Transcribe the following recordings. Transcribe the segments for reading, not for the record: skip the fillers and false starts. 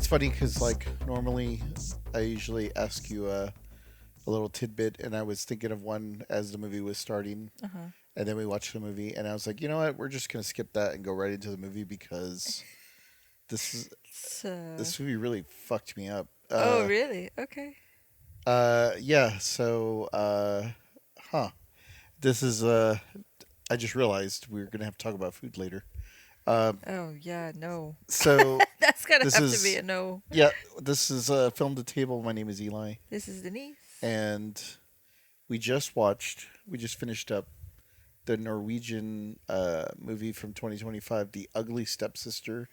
It's funny because like normally I usually ask you a little tidbit, and I was thinking of one as the movie was starting, Uh-huh. and then we watched the movie, and I was like, you know what, we're just gonna skip that and go right into the movie because this is So, this movie really fucked me up. oh, really? Okay. Yeah. So, huh. This is I just realized we are gonna have to talk about food later. Um, Oh, yeah, no. so That's gonna this have to be is a no. yeah. This is film to table. My name is Eli, This is Denise. and we just finished up the Norwegian movie from 2025, The Ugly Stepsister,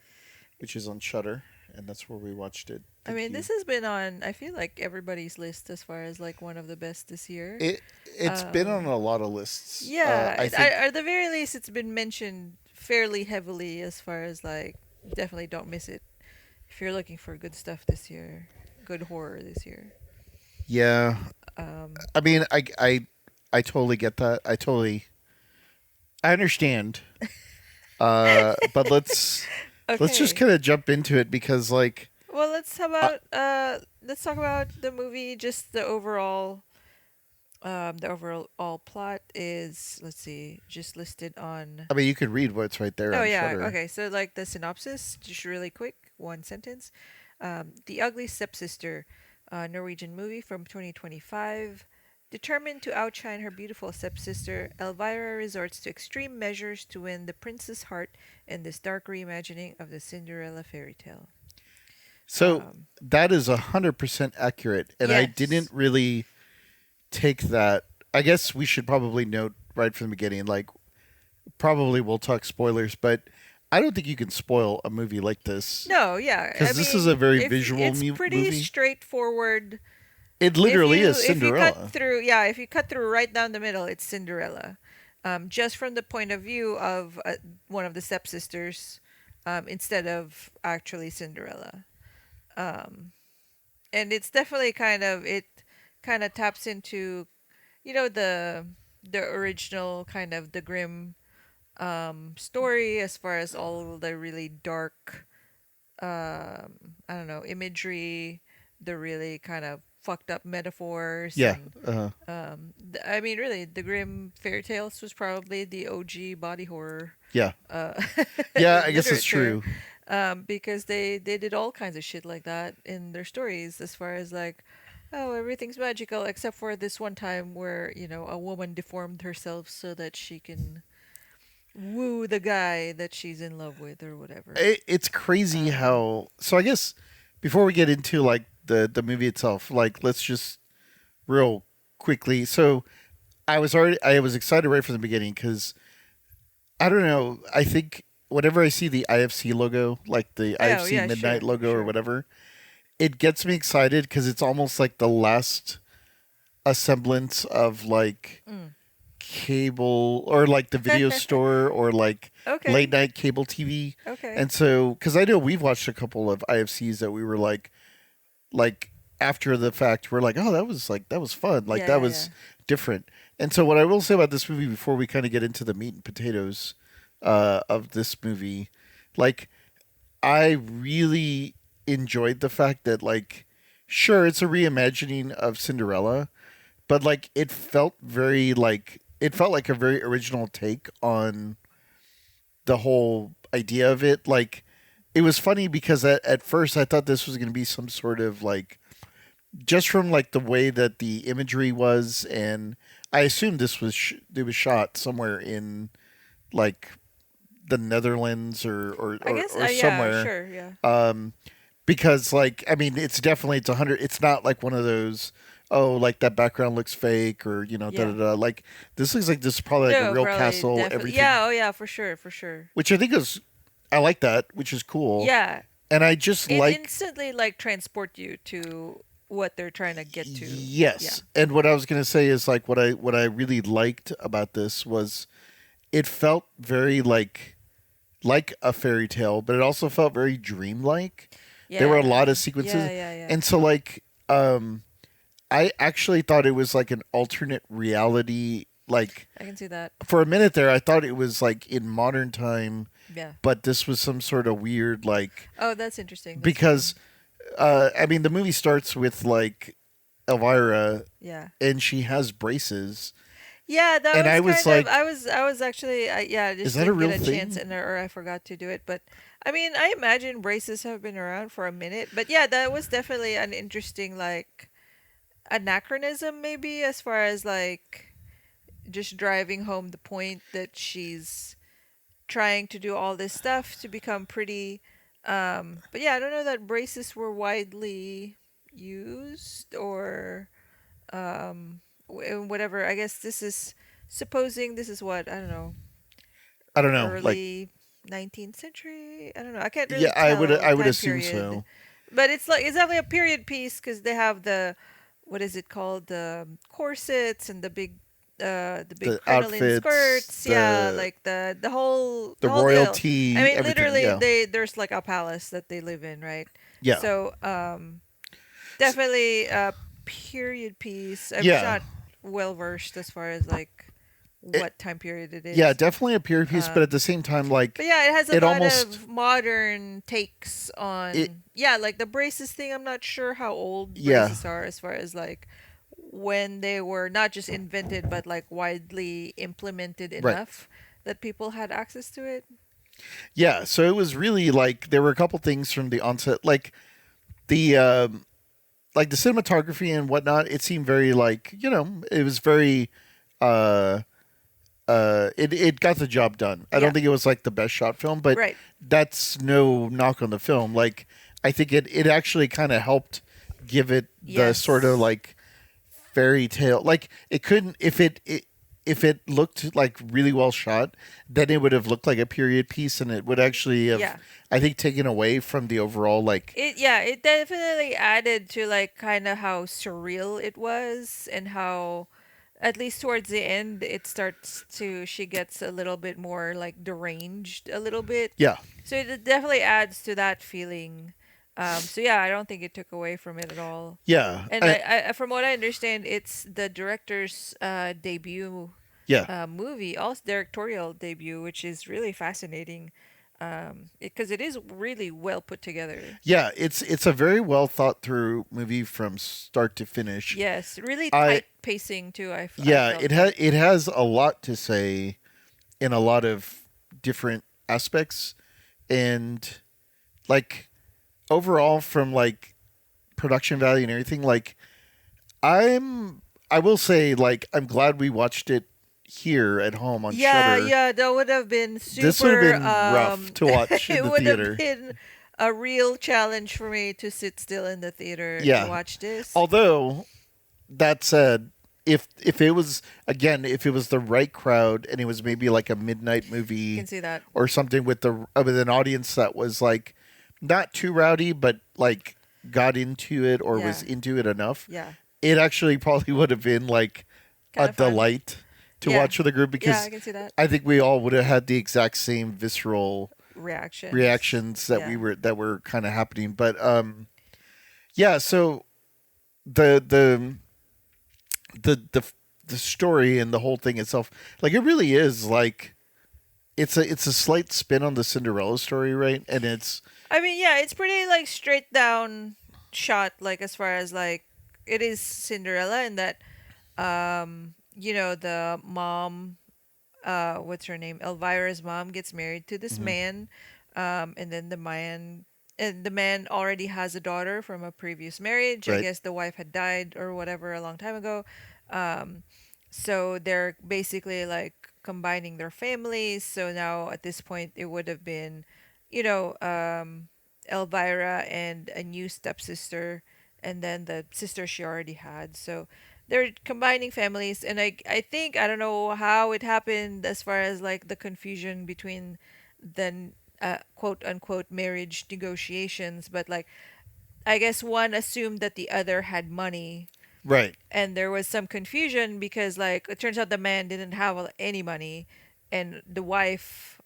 which is on Shutter, and that's where we watched it. I Thank mean, this you. has been on, I feel like everybody's list as far as like one of the best this year. It's been on Um, a lot of lists. yeah, I think at the very least, it's been mentioned fairly heavily as far as like, definitely don't miss it if you're looking for good stuff this year, good horror this year. yeah. Um, I mean, I totally get that. I understand. But let's just okay. kind of jump into it because like Well, I, let's talk about the movie. Just the overall plot is, let's see, just listed on. I mean, you could read what's right there Oh on yeah, Shutter. okay. So like the synopsis, just really quick, one sentence. The Ugly Stepsister, Norwegian movie from 2025. Determined to outshine her beautiful stepsister, Elvira resorts to extreme measures to win the prince's heart in this dark reimagining of the Cinderella fairy tale. So Um, that is 100% accurate, and I didn't yes. really take that. I guess we should probably note right from the beginning, like probably we'll talk spoilers, but I don't think you can spoil a movie like this No, yeah. I because this is a mean, very if visual it's pretty movie. straightforward. It literally is If you cut Cinderella. through, yeah, if you cut through right down the middle, it's Cinderella. Just from the point of view of one of the stepsisters, instead of actually Cinderella. Um, and it's definitely kind of taps into, the original kind of the grim story as far as all the really dark, I don't know, imagery, the really kind of fucked up metaphors, Yeah. and I mean, really, the Grimm fairy tales was probably the OG body horror Yeah. uh, Yeah, I guess it's literature, true. because they did all kinds of shit like that in their stories, as far as like, oh, everything's magical except for this one time where a woman deformed herself so that she can woo the guy that she's in love with or whatever. It's crazy Um, how. So I guess before we get into like the movie itself, like let's just real quickly. So I was excited right from the beginning because I don't know. I think whenever I see the IFC logo, like the oh IFC yeah, Midnight sure, logo or sure. whatever, it gets me excited because it's almost like the last a semblance of like Mm. cable or like the video store or like late Okay. night cable TV. Okay. And so, because I know we've watched a couple of IFCs that we were like after the fact, we're like, oh, that was fun, like Yeah, that yeah, yeah. was different. And so, what I will say about this movie before we kind of get into the meat and potatoes of this movie, like I really enjoyed the fact that like, sure, it's a reimagining of Cinderella, but like it felt like a very original take on the whole idea of it. Like it was funny because at first I thought this was going to be some sort of like just from like the way that the imagery was, and I assumed it was shot somewhere in like the Netherlands I guess. or Yeah. somewhere. Sure. Yeah. Um, because like I mean it's 100. It's not like one of those, oh, like that background looks fake or da da Yeah. da. Like this looks like this is probably like a No, real probably, castle, definitely. everything, Yeah. Oh, yeah. For sure. For sure. which I think is I like that, which is cool. Yeah. And I just It like instantly like transport you to what they're trying to get to. Yeah. yes. And what I was gonna say is like what I really liked about this was it felt very like a fairy tale, but it also felt very dreamlike. There were a lot Yeah. of sequences, Yeah. Yeah. Yeah. and so like I actually thought it was like an alternate reality. Like I can see that. for a minute there, I thought it was like in modern time, Yeah. but this was some sort of weird like Oh, that's interesting. That's because interesting. I mean, the movie starts with like Elvira, Yeah. and she has braces, Yeah, that and was I was kind of. like, I was actually. Yeah, I "Is just that a didn't get real a chance, thing?" and or I forgot to do it. But I mean, I imagine braces have been around for a minute. But yeah, that was definitely an interesting like anachronism, maybe as far as like just driving home the point that she's trying to do all this stuff to become pretty. But yeah, I don't know that braces were widely used or whatever. I guess this is supposing this is what I don't know, I don't know. Like, early 19th century. I don't know. I can't yeah, really tell I would time assume period, so. but it's like it's definitely a period piece because they have the what is it called, the corsets and the big The crinoline outfits, skirts. Yeah, like the the whole deal. I royalty, mean, everything. literally, Yeah, there's like a palace that they live in, right? yeah, So definitely a period piece. I'm just yeah. not well versed as far as like It, what time period it yeah, is. definitely a period piece, but at the same time, But like, yeah, it has a it lot almost of modern takes it. on yeah, like the braces thing. I'm not sure how old Yeah, braces are as far as like when they were not just invented but like widely implemented right. enough that people had access to it. Yeah, so it was really like there were a couple things from the onset, the like the cinematography and whatnot. It seemed very like it was very uh it got the job done. I don't Yeah, think it was like the best shot film, but right. that's no knock on the film. Like I think it actually kind of helped give it the sort of Yes. like fairy tale. Like it couldn't if it looked like really well shot, then it would have looked like a period piece, and it would actually have, Yeah. I think, taken away from the overall like It definitely added to like kind of how surreal it was and how at least towards the end it starts to she gets a little bit more like deranged a little bit. yeah, So it definitely adds to that feeling. So yeah, I don't think it took away from it at all. yeah, And from what I understand, it's the director's debut yeah. movie, also directorial debut, which is really fascinating because it is really well put together. Yeah, it's a very well thought through movie from start to finish. Yes, really I tight pacing too. I Yeah, felt like. it has a lot to say in a lot of different aspects, and like overall from like production value and everything. Like I will say like I'm glad we watched it here at home on Yeah, Shutter. yeah, that would have been This would have super. been rough to watch in It the would have theater. been a real challenge for me to sit still in the theater and Yeah. watch this. Although that said, if it was again, if it was the right crowd and it was maybe like a midnight I movie can see that. or something with an audience that was like not too rowdy but like got into it or was Yeah, into it enough, yeah, it actually probably would have been like kind a of fun. delight to Yeah, watch for the group yeah, I because can see that. I think we all would have had the exact same visceral Reactions. reactions Yeah. that were kind of happening. But yeah, so the the the the the story and the whole thing itself, like it really is like it's a slight spin on the Cinderella story, right? And it's I mean, yeah, it's pretty like straight down shot, like as far as like it is Cinderella in that the mom what's her name? Elvira's mom gets married to this mhm, man, and then the man already has a daughter from a previous marriage. I right, guess the wife had died or whatever a long time ago. Um, so they're basically like combining their families. So now at this point, it would have been, you know, Elvira and a new stepsister, and then the sister she already had. So they're combining families, and I think I don't know how it happened as far as like the confusion between the quote unquote marriage negotiations, but like I guess one assumed that the other had money, right. and there was some confusion because like it turns out the man didn't have any money, and the wife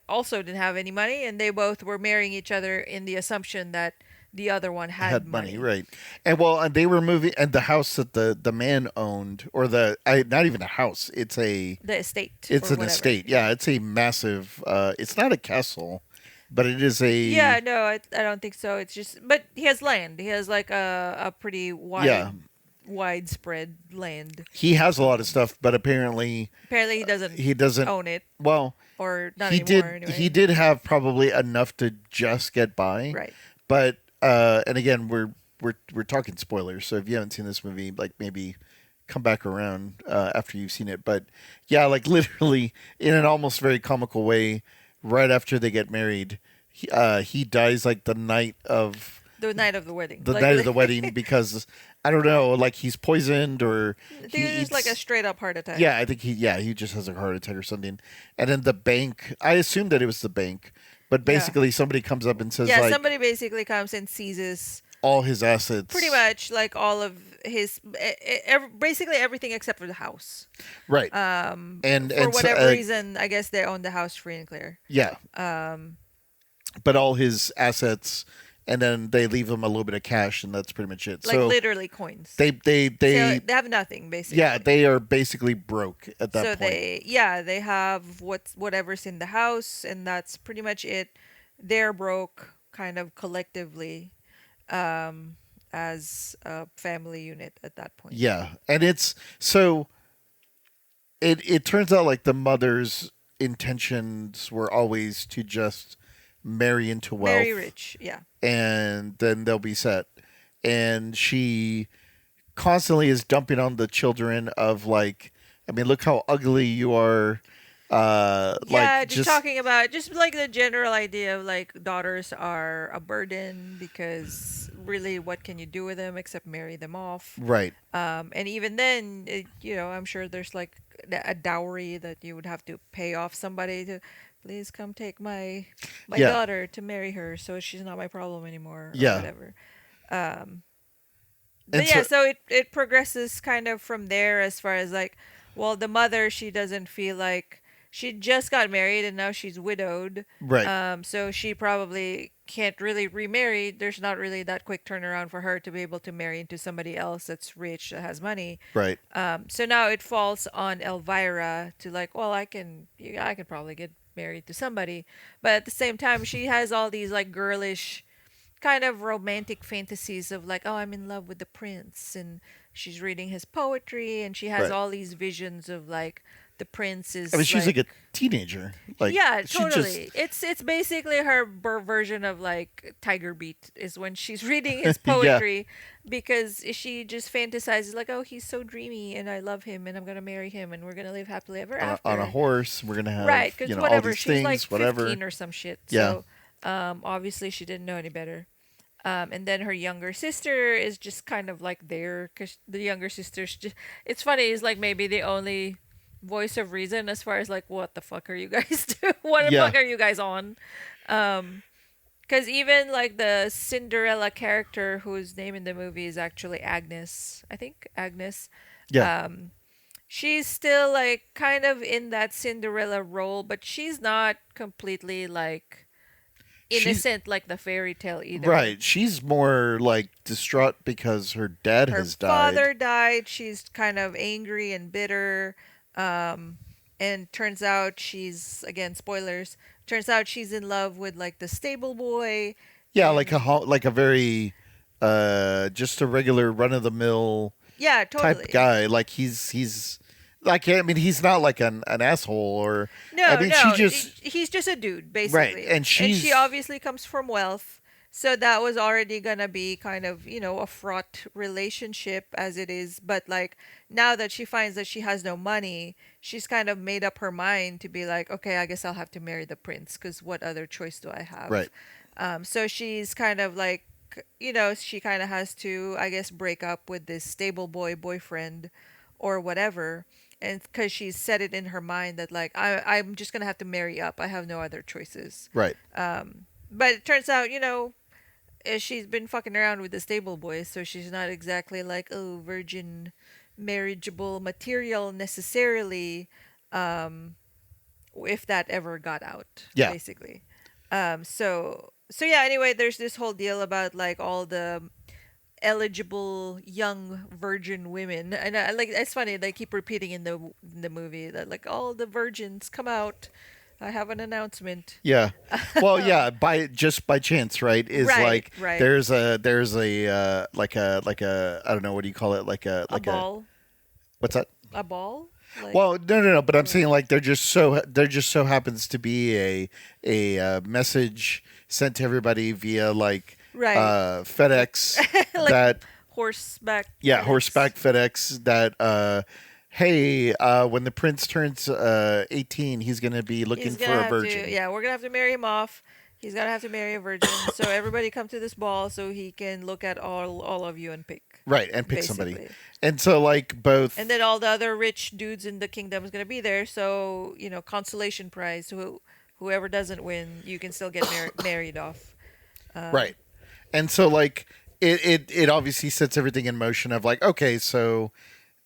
also didn't have any money, and they both were marrying each other in the assumption that the other one had Had money, money. right? And well, and they were moving, and the house that the man owned, or not even a house, The estate it's or an whatever. estate. Yeah. Yeah, it's a massive. It's not a castle, but it is a Yeah, no, I don't think so. It's just, but he has land. He has like a pretty yeah. widespread land. He has a lot of Um, stuff, but apparently Apparently he doesn't he doesn't. own it, Well, or not he anymore did. He anyway. did have probably enough to just get by, Right. but and again, we're talking spoilers. So if you haven't seen this movie, like maybe come back around after you've seen it. But yeah, like literally in an almost very comical way, right after they get married, he dies like The night of the wedding. the Like, night of the wedding because I don't know, like he's poisoned or I think he it was like a eats. straight up heart attack. Yeah, I think he just has a heart attack or something. And then the bank, I assumed that it was the bank, but Yeah. basically somebody comes up and says Yeah, like somebody basically comes and seizes all his pretty assets. much like all of his basically everything except for the house. Right. For And so, whatever reason, I guess they own the house free and clear. yeah, Um, but all his assets, and then they leave him a little bit of cash, and that's pretty much it. like So literally coins. So they they have nothing yeah, basically. they are basically broke at that So point. they have whatever's in the house, and that's pretty much it. They're broke, kind of collectively, um, as a family unit at that point. Yeah, and it's so it turns out like the mother's intentions were always to just marry into Very wealth, rich, yeah. and then they'll be set. And she constantly is dumping on the children of like, I mean, look how ugly you are. Yeah, Like just just talking about just like the general idea of like daughters are a burden because really what can you do with them except marry them off? right. And even then, I'm sure there's like a dowry that you would have to pay off somebody to please come take my Yeah. daughter to marry her so she's not my problem anymore or Yeah. whatever. Um, And but yeah, so so it progresses kind of from there as far as like, well, the mother, she doesn't feel like she just got married and now she's widowed. right. So she probably can't really remarry. There's not really that quick turnaround for her to be able to marry into somebody else that's rich that has money. Right. So now it falls on Elvira to like, well, I can probably get married to somebody, but at the same time, she has all these like girlish kind of romantic fantasies of like, oh, I'm in love with the prince, and she's reading his poetry, and she has Right. all these visions of like the prince I mean, is she's like like, a teenager. Like yeah, she just totally. It's basically her version of like Tiger Beat is when she's reading his yeah, poetry because she just fantasizes like, oh, he's so dreamy and I love him and I'm gonna marry him and we're gonna live happily ever on a after. horse. We're gonna Right, have because all whatever, these she's like things, whatever. 15 or some shit. Yeah. So obviously she didn't know any better. And then her younger sister is just kind of like there because the younger sister's just, it's funny, is like maybe the only voice of reason as far as like, what the fuck are you guys doing? What the Yeah. fuck are you guys on? Because even like the Cinderella character whose name in the movie is actually Agnes, I think Agnes, Yeah. um, she's still like kind of in that Cinderella role, but she's not completely like She's innocent like the fairy tale either. right. She's more like distraught because her dad Her has died. father died. She's kind of angry and bitter. Um, and turns out she's, again, spoilers, turns out she's in love with like the stable boy. Yeah, like And like a very just a regular run of the mill yeah, type totally. guy. Like he's like, I mean, he's not like an asshole or I No, mean she no, just he's just a dude, right. basically. And And she she's obviously comes from wealth. So that was already gonna be kind of, a fraught relationship as it is. But like now that she finds that she has no money, she's kind of made up her mind to be like, okay, I guess I'll have to marry the prince because what other choice do I right. have? So she's kind of like, she kind of has to, I guess, break up with this stable boyfriend or whatever. And because she's set it in her mind that, like, I'm just going to have to marry up. I have no other choices. Right. But it turns out, she's been fucking around with the stable boy. So she's not exactly like, oh, virgin marriageable material necessarily, um, if that ever got out, Yeah. basically. So yeah. Anyway, there's this whole deal about like all the eligible young virgin women, and like it's funny they keep repeating in the movie that like all the virgins come out. I have an announcement. Yeah. Well, yeah, by chance, right? Is Right, like right. there's a like a I don't know, what do you call it? A Like a ball. what's that? A ball? Like Well, no, but I'm what? saying like there just so happens to be a message sent to everybody via like Right. FedEx Like that horseback yeah, FedEx. horseback FedEx that hey, when the prince turns 18, he's going to be looking He's gonna for a have to, virgin. yeah, we're gonna have to marry him off. He's gonna have to marry a virgin. So everybody come to this ball so he can look at all of you and pick, Right, and pick somebody. basically. And so like And both then all the other rich dudes in the kingdom is gonna be there. So consolation prize. Whoever doesn't win, you can still get married off. right. And so like it obviously sets everything in motion of like okay, so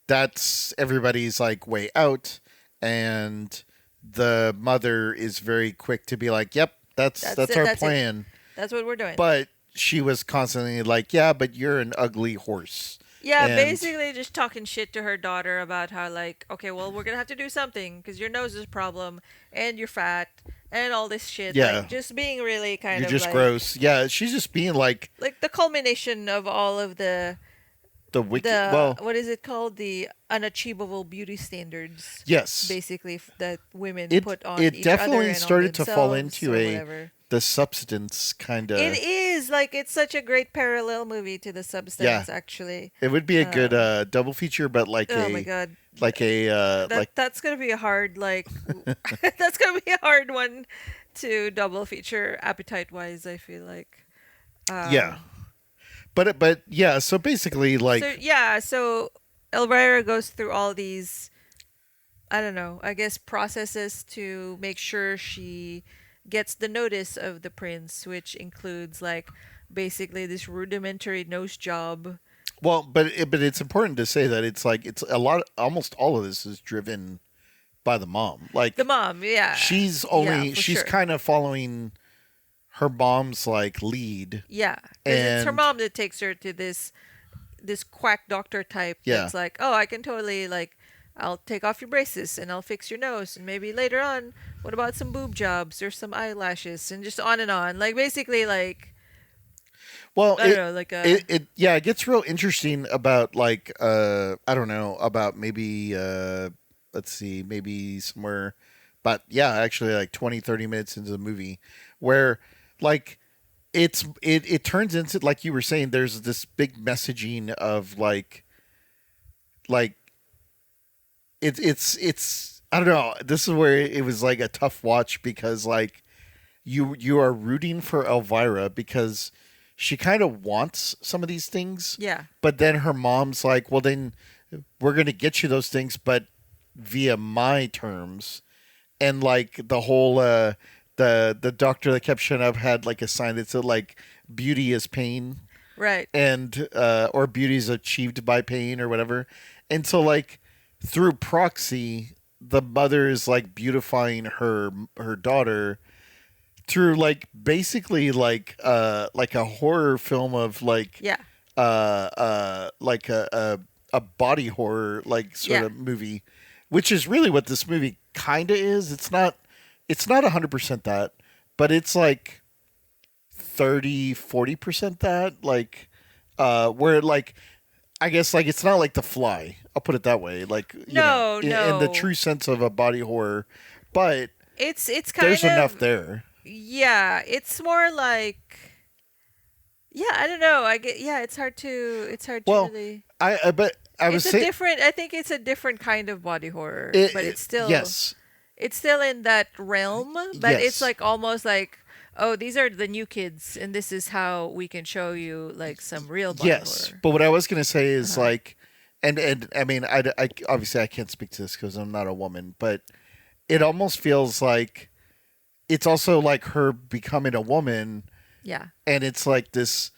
that's everybody's like way out, and the mother is very quick to be like, "Yep, That's that's it. our That's it. plan." That's what we're doing. But she was constantly like, "Yeah, but you're an ugly horse." Yeah, And basically just talking shit to her daughter about how, like, okay, well, we're gonna have to do something because your nose is a problem and you're fat and all this shit. yeah, Like, just being really kind you're of just gross. Yeah, she's just being like the culmination of all of the wicked. the Well, what is it called, the unachievable beauty standards, yes, basically that women it put on it each other definitely and on started to fall themselves into or a whatever. the substance kind It of. is like it's such a great parallel movie to the Yeah, Substance, actually. it would be a good Um, double feature, but oh my god, like a like that's gonna be a hard that's gonna be a hard one to double feature appetite wise, I feel like. yeah. um But yeah, so basically so like yeah, so Elvira goes through all these, I don't know, I guess processes to make sure she gets the notice of the prince, which includes like basically this rudimentary nose job. well, but it's important to say that it's like it's a lot, almost all of this is driven by the mom. The Like mom, yeah. Yeah, for she's sure. kind of following her mom's like lead. Yeah, because it's her And mom that takes her to this quack doctor type yeah. that's like, oh, I can totally, like, I'll take off your braces and I'll fix your nose, and maybe later on, what about some boob jobs or some eyelashes, and just on and on. Like basically, like, Well, I don't know, like a it yeah, it gets real interesting about like I don't know, about maybe let's see, maybe somewhere, but yeah, actually like 20 to 30 minutes into the movie where like it turns into, like you were saying, there's this big messaging of like it's I don't know, this is where it was like a tough watch because like you are rooting for Elvira because she kind of wants some of these things, yeah, but then her mom's like, "Well, then we're gonna get you those things, but via my terms." And like the whole the doctor that kept showing up had like a sign that said like "Beauty is pain" right, and or "Beauty is achieved by pain" or whatever. And so like through proxy, the mother is like beautifying her daughter through like basically like a horror film of yeah, like a body horror like sort yeah, of movie, which is really what this movie kind of is. It's not 100% that, but it's like 30-40% that, like where like I guess like it's not like The Fly, I'll put it that way, like no, in the no, true sense of a body horror, but it's kind there's enough of, there. yeah, it's more like, yeah, I don't know, I get, yeah, it's hard to Well, really. I but I was It's a saying different. I think it's a different kind of body horror, but yes, it's still in that realm. But it's yes. like almost like, oh, these are the new kids, and this is how we can show you like some real body Yes, horror. but what I was gonna say Uh is huh. like, and I mean, I obviously I can't speak to this because I'm not a woman, but it almost feels like it's also like her becoming a woman, Yeah. and it's like this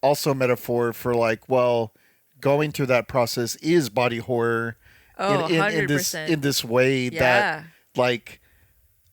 also metaphor for like, well, going through that process is body horror Oh, in hundred this percent. way that Yeah. like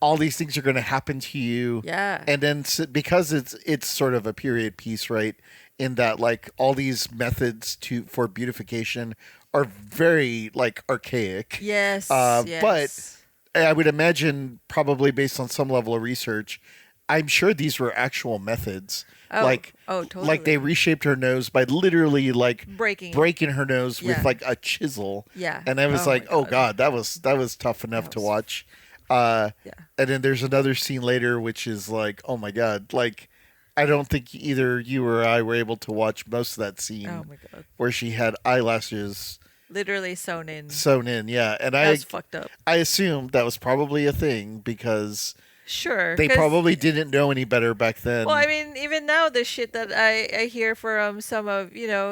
all these things are going to happen to you, Yeah. and then because it's sort of a period piece, right, in that like all these methods to for beautification are very like archaic, Yes. but Yes. I would imagine, probably based on some level of research, I'm sure these were actual methods. Oh, Like oh, like they totally. reshaped her nose by literally like Breaking it. breaking her nose with Yeah. like a chisel. Yeah. And I was Oh my like, "Oh god. god, that was tough enough That to was watch." Uh yeah. and then there's another scene later which is like, "Oh my god." Like I don't think either you or I were able to watch most of that Oh scene my god. where she had eyelashes Literally sewn in. sewn in. Yeah, and That was fucked up. I assumed that was probably a thing because Sure, they because probably didn't know any better back well, I then. mean, even now, the shit that I hear from some of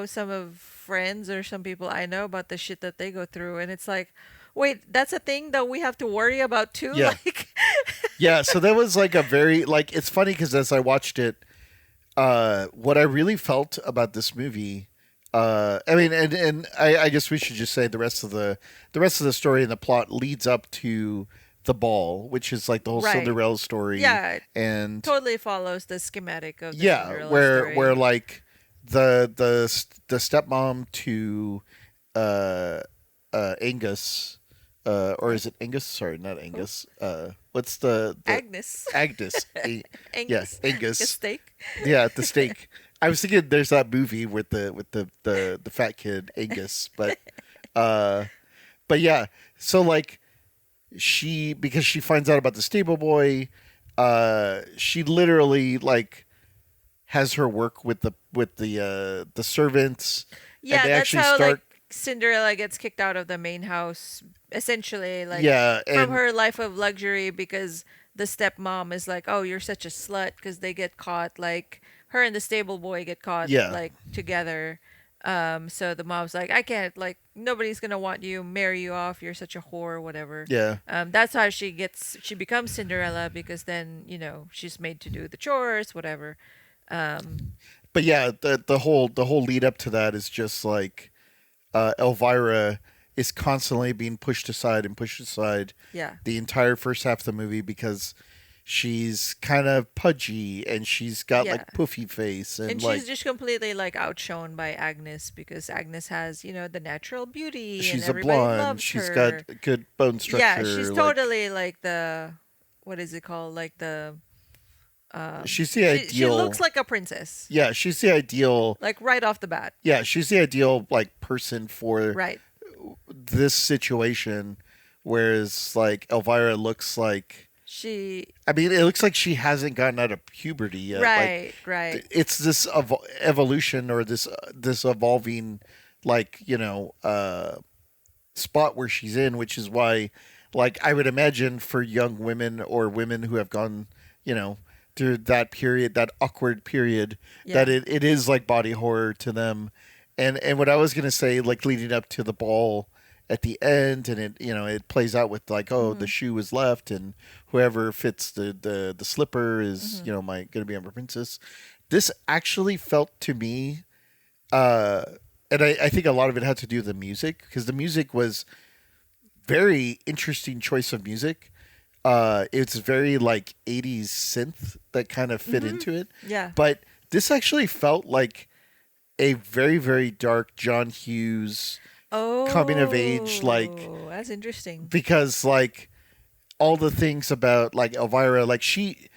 some of friends or some people I know about the shit that they go through, and it's like, wait, that's a thing that we have to worry about too. Yeah. Like, Yeah, so that was like a very like it's funny because as I watched it, what I really felt about this movie, I mean, I guess we should just say the rest of the story and the plot leads up to the ball, which is like the whole right? Cinderella story, Yeah, it and totally follows the schematic of the yeah, Cinderella where story. like the stepmom to uh Angus, or Uh, is it Angus? Sorry, not who? Angus. What's the Agnes, Agnes? Yeah, Angus, like a Angus. steak. Yeah, the steak. I was thinking there's that movie with the fat kid Angus, uh, but yeah. So like because she finds out about the stable boy, she literally like has her work with the servants, and Yeah, they that's actually how like start. Cinderella gets kicked out of the main house, essentially, like Yeah, from and her life of luxury because the stepmom is like, "Oh, you're such a slut," because they get caught like her and the stable boy get caught yeah, like together. So the mom's like, "I can't, like nobody's gonna want you, marry you off. You're such a whore, whatever." yeah. That's how she becomes Cinderella because then she's made to do the chores, whatever. Um, But yeah, the whole lead up to that is just like Elvira is constantly being pushed aside and pushed aside yeah. the entire first half of the movie because she's kind of pudgy and she's got Yeah. like poofy face and And like she's just completely like outshone by Agnes because Agnes has, the natural beauty and she's a everybody blonde, loves she's got her. good bone Yeah, she's structure, like totally like the what is it called? Like the she's the she looks ideal. like a princess. Yeah, she's the ideal. Like right off the bat. Yeah, she's the ideal like person for Right. this situation, whereas like Elvira looks like. She I mean, it looks like she hasn't gotten out of puberty yet. Like right, right. it's this evolution or this evolving, like spot where she's in, which is why, like, I would imagine for young women or women who have gone, you know, through that period, that awkward period, that Yeah. it is like body horror to them. And what I was gonna say, like leading up to the ball at the end, and it plays out with like, oh, the Mhm. shoe is left, and whoever fits the slipper is Mhm. my gonna be my princess. This actually felt to me, uh, and I think a lot of it had to do with the music because the music was very interesting choice of music. It's very like 80s synth that kind of fit Mhm. into it. Yeah. But this actually felt like a very, very dark John Hughes coming of age, like, Oh, that's interesting. because like all the things about like Elvira, like she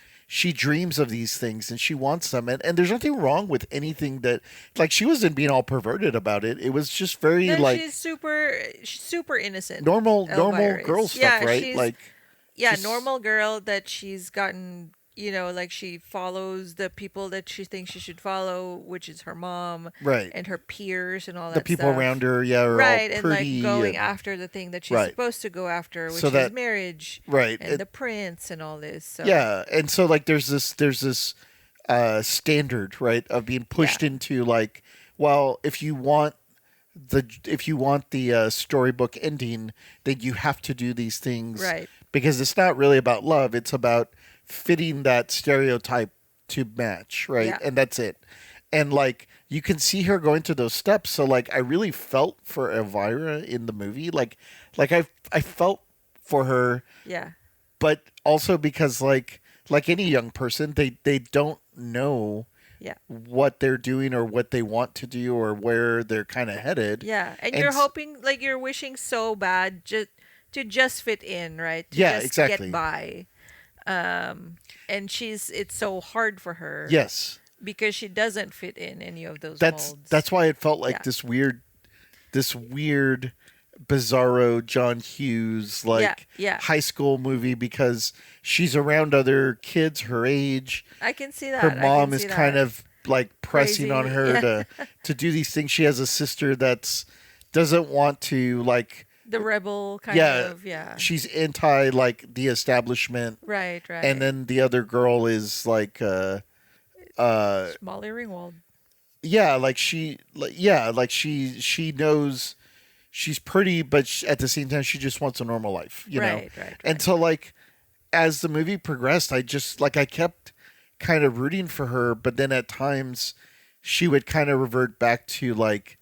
dreams of these things and she wants them, and there's nothing wrong with anything that, like, she wasn't being all perverted about it. It was just very No, like she's super innocent. normal Elvira girl is. stuff, Yeah, right? she's Like yeah, just normal girl that she's gotten, like she follows the people that she thinks she should follow, which is her mom right. and her peers and all The that people around stuff. her, yeah, are all Right, and like pretty going and after the thing that she's right. supposed to go after, So which is that marriage right. and the prince and all this. So, Yeah, and so like there's this standard, right, of being yeah. pushed into like, well, if you want the storybook ending, then you have to do these things Right. because it's not really about love, it's about fitting that stereotype to match, right? Yeah. And that's it. And like you can see her going through those steps, so like I really felt for Elvira in the movie, like I felt for her, Yeah. but also because like any young person, they don't know Yeah. what they're doing or what they want to do or where they're kind of headed. Yeah, and And you're hoping, like, you're wishing so bad to just fit in, right? To Yeah, just get exactly. by. And it's so hard for her Yes. because she doesn't fit in any of those That's molds. why it felt like Yeah. this weird bizarro John Hughes Yeah. like Yeah. high school movie because she's around other kids her age. I can see Her that. I can mom is see kind that. of like pressing on Crazy. her Yeah. to do these things. She has a sister that's doesn't want to like The rebel kind yeah, of. Yeah. she's anti like the establishment, Right. and Right. then the other girl is like uh Molly Ringwald. yeah, like she knows she's pretty, but at the same time she just wants a normal life, you know. Right. Right. And Right. so like as the movie progressed, I just like I kept kind of rooting for her, but then at times she would kind of revert back to like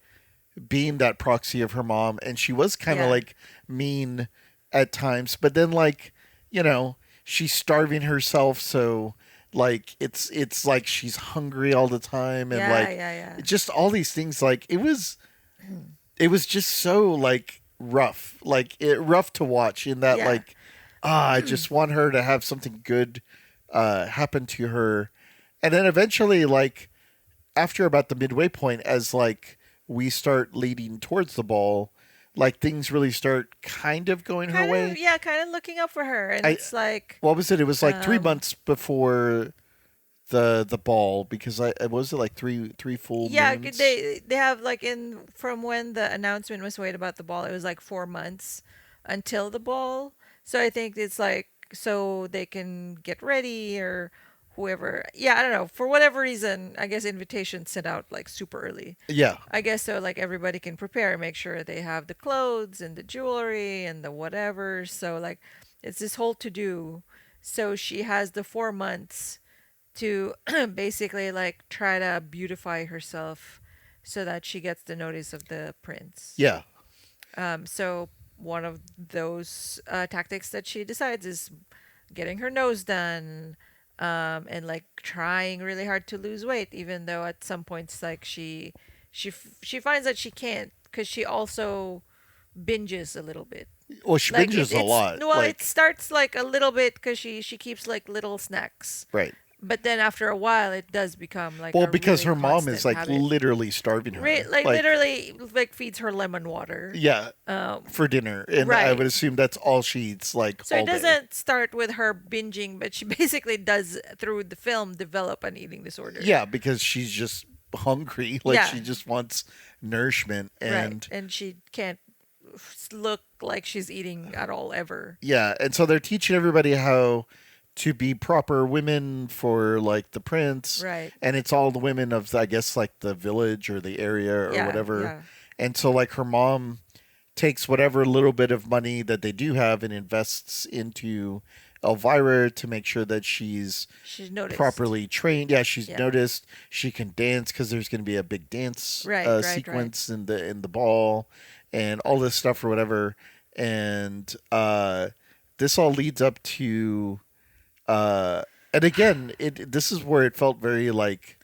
being that proxy of her mom, and she was kind of Yeah. like mean at times, but then like, you know, she's starving herself, so like it's like she's hungry all the time, and Yeah. like Yeah. just all these things, like it was just so like rough, like rough to watch in that Yeah. like I just want her to have something good happen to her. And then eventually like after about the midway point, as like we start leading towards the ball, like things really start kind of going her Kind of. way. Yeah. Kind of looking up for her, and I it's like, what was it? It was like three um, months before the ball, because I was it like three full yeah. moons. They have like in from when the announcement was made about the ball, it was like 4 months until the ball. So I think it's like so they can get ready or whoever. Yeah. I don't know. For whatever reason, I guess invitations sent out like super early. Yeah, I guess so, like everybody can prepare, make sure they have the clothes and the jewelry and the whatever. So, like, it's this whole to do. So, she has the 4 months to basically, like, try to beautify herself so that she gets the notice of the prince. yeah, So, one of those tactics that she decides is getting her nose done, and like trying really hard to lose weight, even though at some points like she finds that she can't because she also binges a little bit. well, she Like binges a it's lot, well, it like starts like a little bit because she keeps like little snacks, right. but then after a while it does become like Well, a because really her mom is constant like habit. literally starving her, Like like literally like feeds her lemon water. yeah, Um, for dinner, and I right. would assume that's all she eats like So it all day. doesn't start with her binging, but she basically does through the film develop an eating disorder. Yeah, because she's just hungry, like Yeah, she just wants nourishment, right. and And she can't look like she's eating at all ever. yeah, and so they're teaching everybody how to be proper women for like the prince, Right. and it's all the women of I guess like the village or the area or Yeah, whatever. yeah. And so like her mom takes whatever little bit of money that they do have and invests into Elvira to make sure that she's She's noticed. properly trained. Yeah, she's Yeah. noticed she can dance because there's going to be a big dance Right, right, right. sequence in the ball, and all this stuff or whatever. And this all leads up to uh, and again, it this is where it felt very like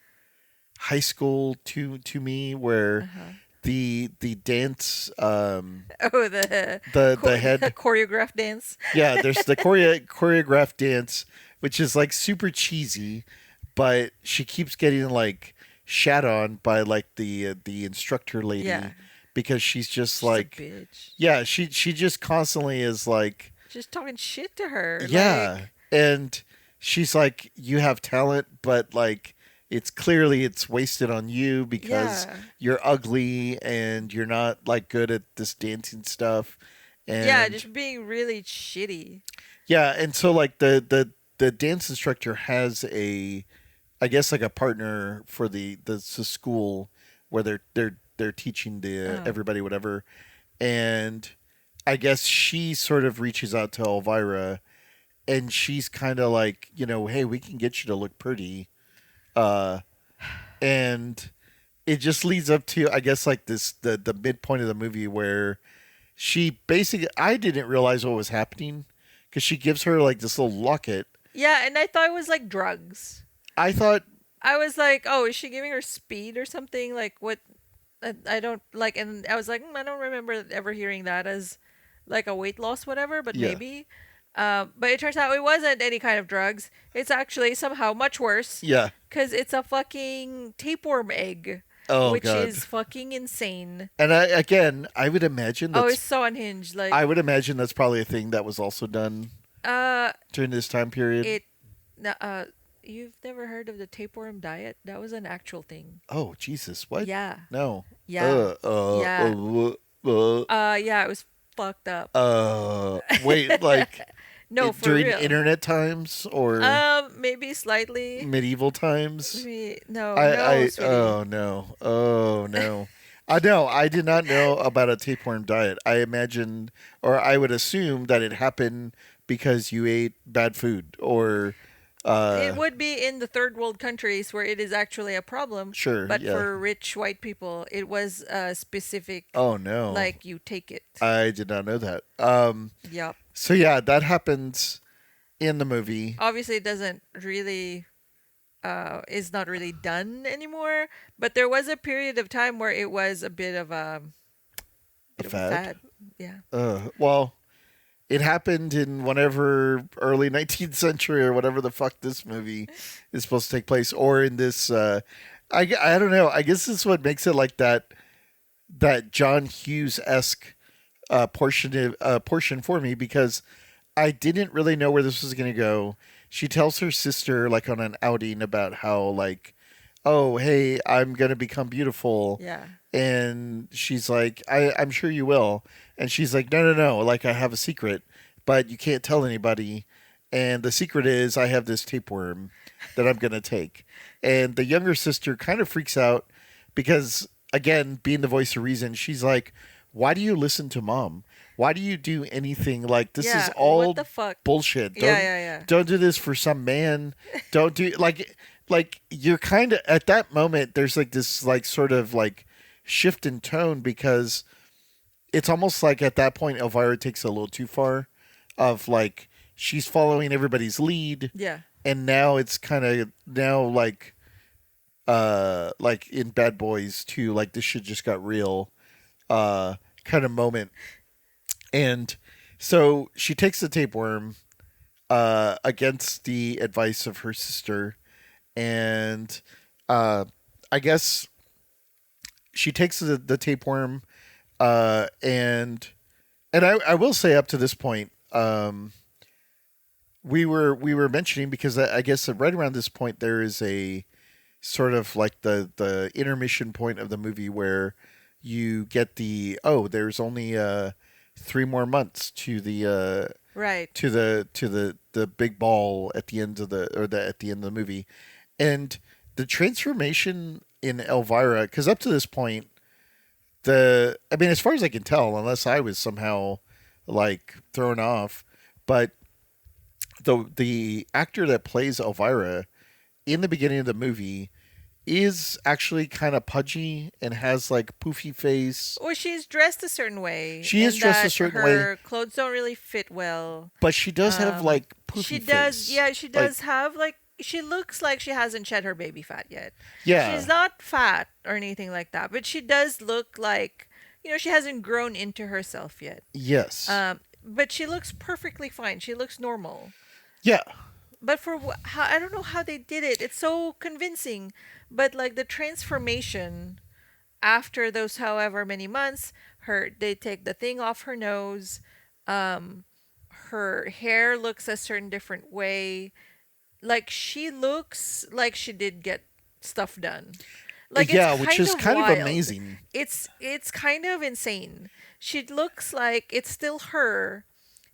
high school to me, where Uh-huh. the dance Oh, the the head choreographed dance. yeah, there's the choreographed dance, which is like super cheesy, but she keeps getting like shat on by like the instructor Yeah. lady, because she's just She's a like bitch. yeah, she just constantly is like Just talking shit to her. yeah, Like, and she's like you have talent, but like it's wasted on you because yeah. you're ugly and you're not like good at this dancing stuff. Yeah, And just being really shitty. yeah, and so like the dance instructor has a I guess like a partner for the school where they're teaching the Oh. everybody whatever, and I guess she sort of reaches out to Elvira, and she's kind of like, you know, hey, we can get you to look pretty, uh, and it just leads up to I guess like this the midpoint of the movie where she basically I didn't realize what was happening because she gives her like this little locket. Yeah, and I thought it was like drugs. I thought I was like, oh, is she giving her speed or something? Like what? I don't like, and I was like, I don't remember ever hearing that as like a weight loss, whatever, but Yeah. maybe. But it turns out it wasn't any kind of drugs. It's actually somehow much worse Yeah. because it's a fucking tapeworm egg, Oh which god. is fucking insane. And I would imagine Oh, it's so unhinged. Like, that's probably a thing that was also done uh, during this time period. it, you've never heard of the tapeworm diet? That was an actual thing. Oh Jesus! What? Yeah, No. yeah, yeah. Uh. Yeah, it was fucked up. Wait, like No, for during real. internet times or Maybe slightly. medieval times? Maybe no, sweetie. Oh no, oh no. I know. I did not know about a tapeworm diet. I imagined, or I would assume that it happened because you ate bad food, or It would be in the third world countries where it is actually a problem, sure, but yeah. for rich white people, it was specific, Oh no, like you take it. I did not know that. Yep. So yeah, that happens in the movie. Obviously, it doesn't really, is not really done anymore, but there was a period of time where it was a A bit of a fad. fad. Yeah. Well, it happened in whatever early 19th century or whatever the fuck this movie is supposed to take place, or in this. I don't know. I guess this is what makes it like that John Hughes esque portion for me, because I didn't really know where this was going to go. She tells her sister, like on an outing, about how, like, oh hey, I'm gonna become beautiful, Yeah. and she's like, I'm sure you will. And she's like, no, no, no. Like, I have a secret, but you can't tell anybody. And the secret is I have this tapeworm that I'm going to take. And the younger sister kind of freaks out because, again, being the voice of reason, she's like, why do you listen to mom? Why do you do anything? Like, this is Yeah. What all the fuck? bullshit. Yeah, yeah, Don't do this for some man. Don't do like you're kind of at that moment. There's like this like sort of like shift in tone, because it's almost like at that point Elvira takes it a little too far, of like she's following everybody's lead, yeah. and now it's kind of now like in Bad Boys 2, like this shit just got real kind of moment. And so she takes the tapeworm against the advice of her sister, and I guess she takes the tapeworm, and I will say up to this point, we were mentioning, because I guess that right around this point there is a sort of like the intermission point of the movie where you get there's only 3 more months to the Right. to the big ball at the end of at the end of the movie, and the transformation in Elvira, because up to this point, I mean, as far as I can tell, unless I was somehow like thrown off, but the actor that plays Elvira in the beginning of the movie is actually kind of pudgy and has like poofy face. Well, she's dressed a certain way. She is and dressed a that certain way, her clothes don't really fit well. but she does have like poofy She face. does, yeah, she Like, does have like she looks like she hasn't shed her baby fat yet. yeah, She's not fat or anything like that, but she does look like, she hasn't grown into herself yet. yes, But she looks perfectly fine. She looks normal. yeah, But how I don't know how they did it. It's so convincing. But like the transformation after those however many months, they take the thing off her nose. Um, her hair looks a certain different way. Like she looks like she did get stuff done. Like yeah, it's which kind is of kind wild. of amazing. It's kind of insane. She looks like it's still her,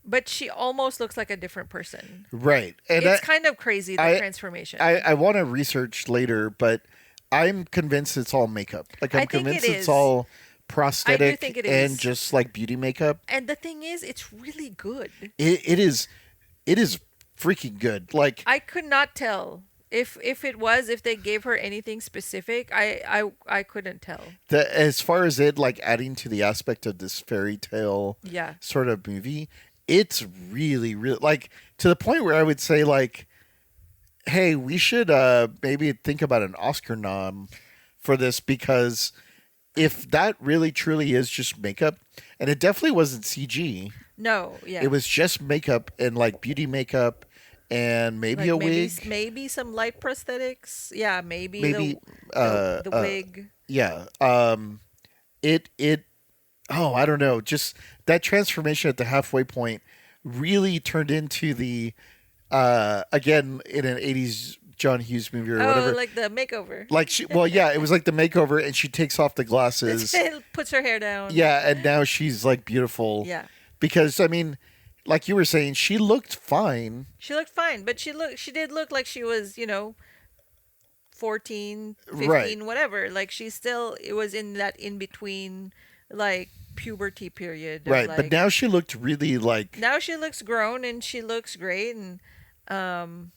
but she almost looks like a different person. Right, and It's kind of crazy, the I transformation. I want to research later, but I'm convinced it's all makeup. Like, I I'm think it convinced it's is. all I do prosthetic think it and is. just like beauty makeup. And the thing is, it's really good. It is freaking good. Like, I could not tell if they gave her anything specific. I couldn't tell. as far as it like adding to the aspect of this fairy tale Yeah. sort of movie, it's really, really, like, to the point where I would say, like, hey, we should maybe think about an Oscar nom for this, because if that really truly is just makeup, and it definitely wasn't CG, No, yeah. it was just makeup and like beauty makeup and maybe Like a maybe wig, maybe some light prosthetics. Yeah, maybe maybe the uh the uh wig. yeah. It oh, I don't know, just that transformation at the halfway point really turned into the again in an 80s John Hughes movie or Oh, whatever. like the makeover. Like well, yeah, it was like the makeover, and she takes off the glasses. It puts her hair down. Yeah, and now she's like beautiful Yeah. because I mean, like you were saying, she looked fine. She looked fine, but she did look like she was, 14, Right, 15, whatever. Like she still it was in that in between like puberty period of right. But like now she looked really like now she looks grown and she looks great and um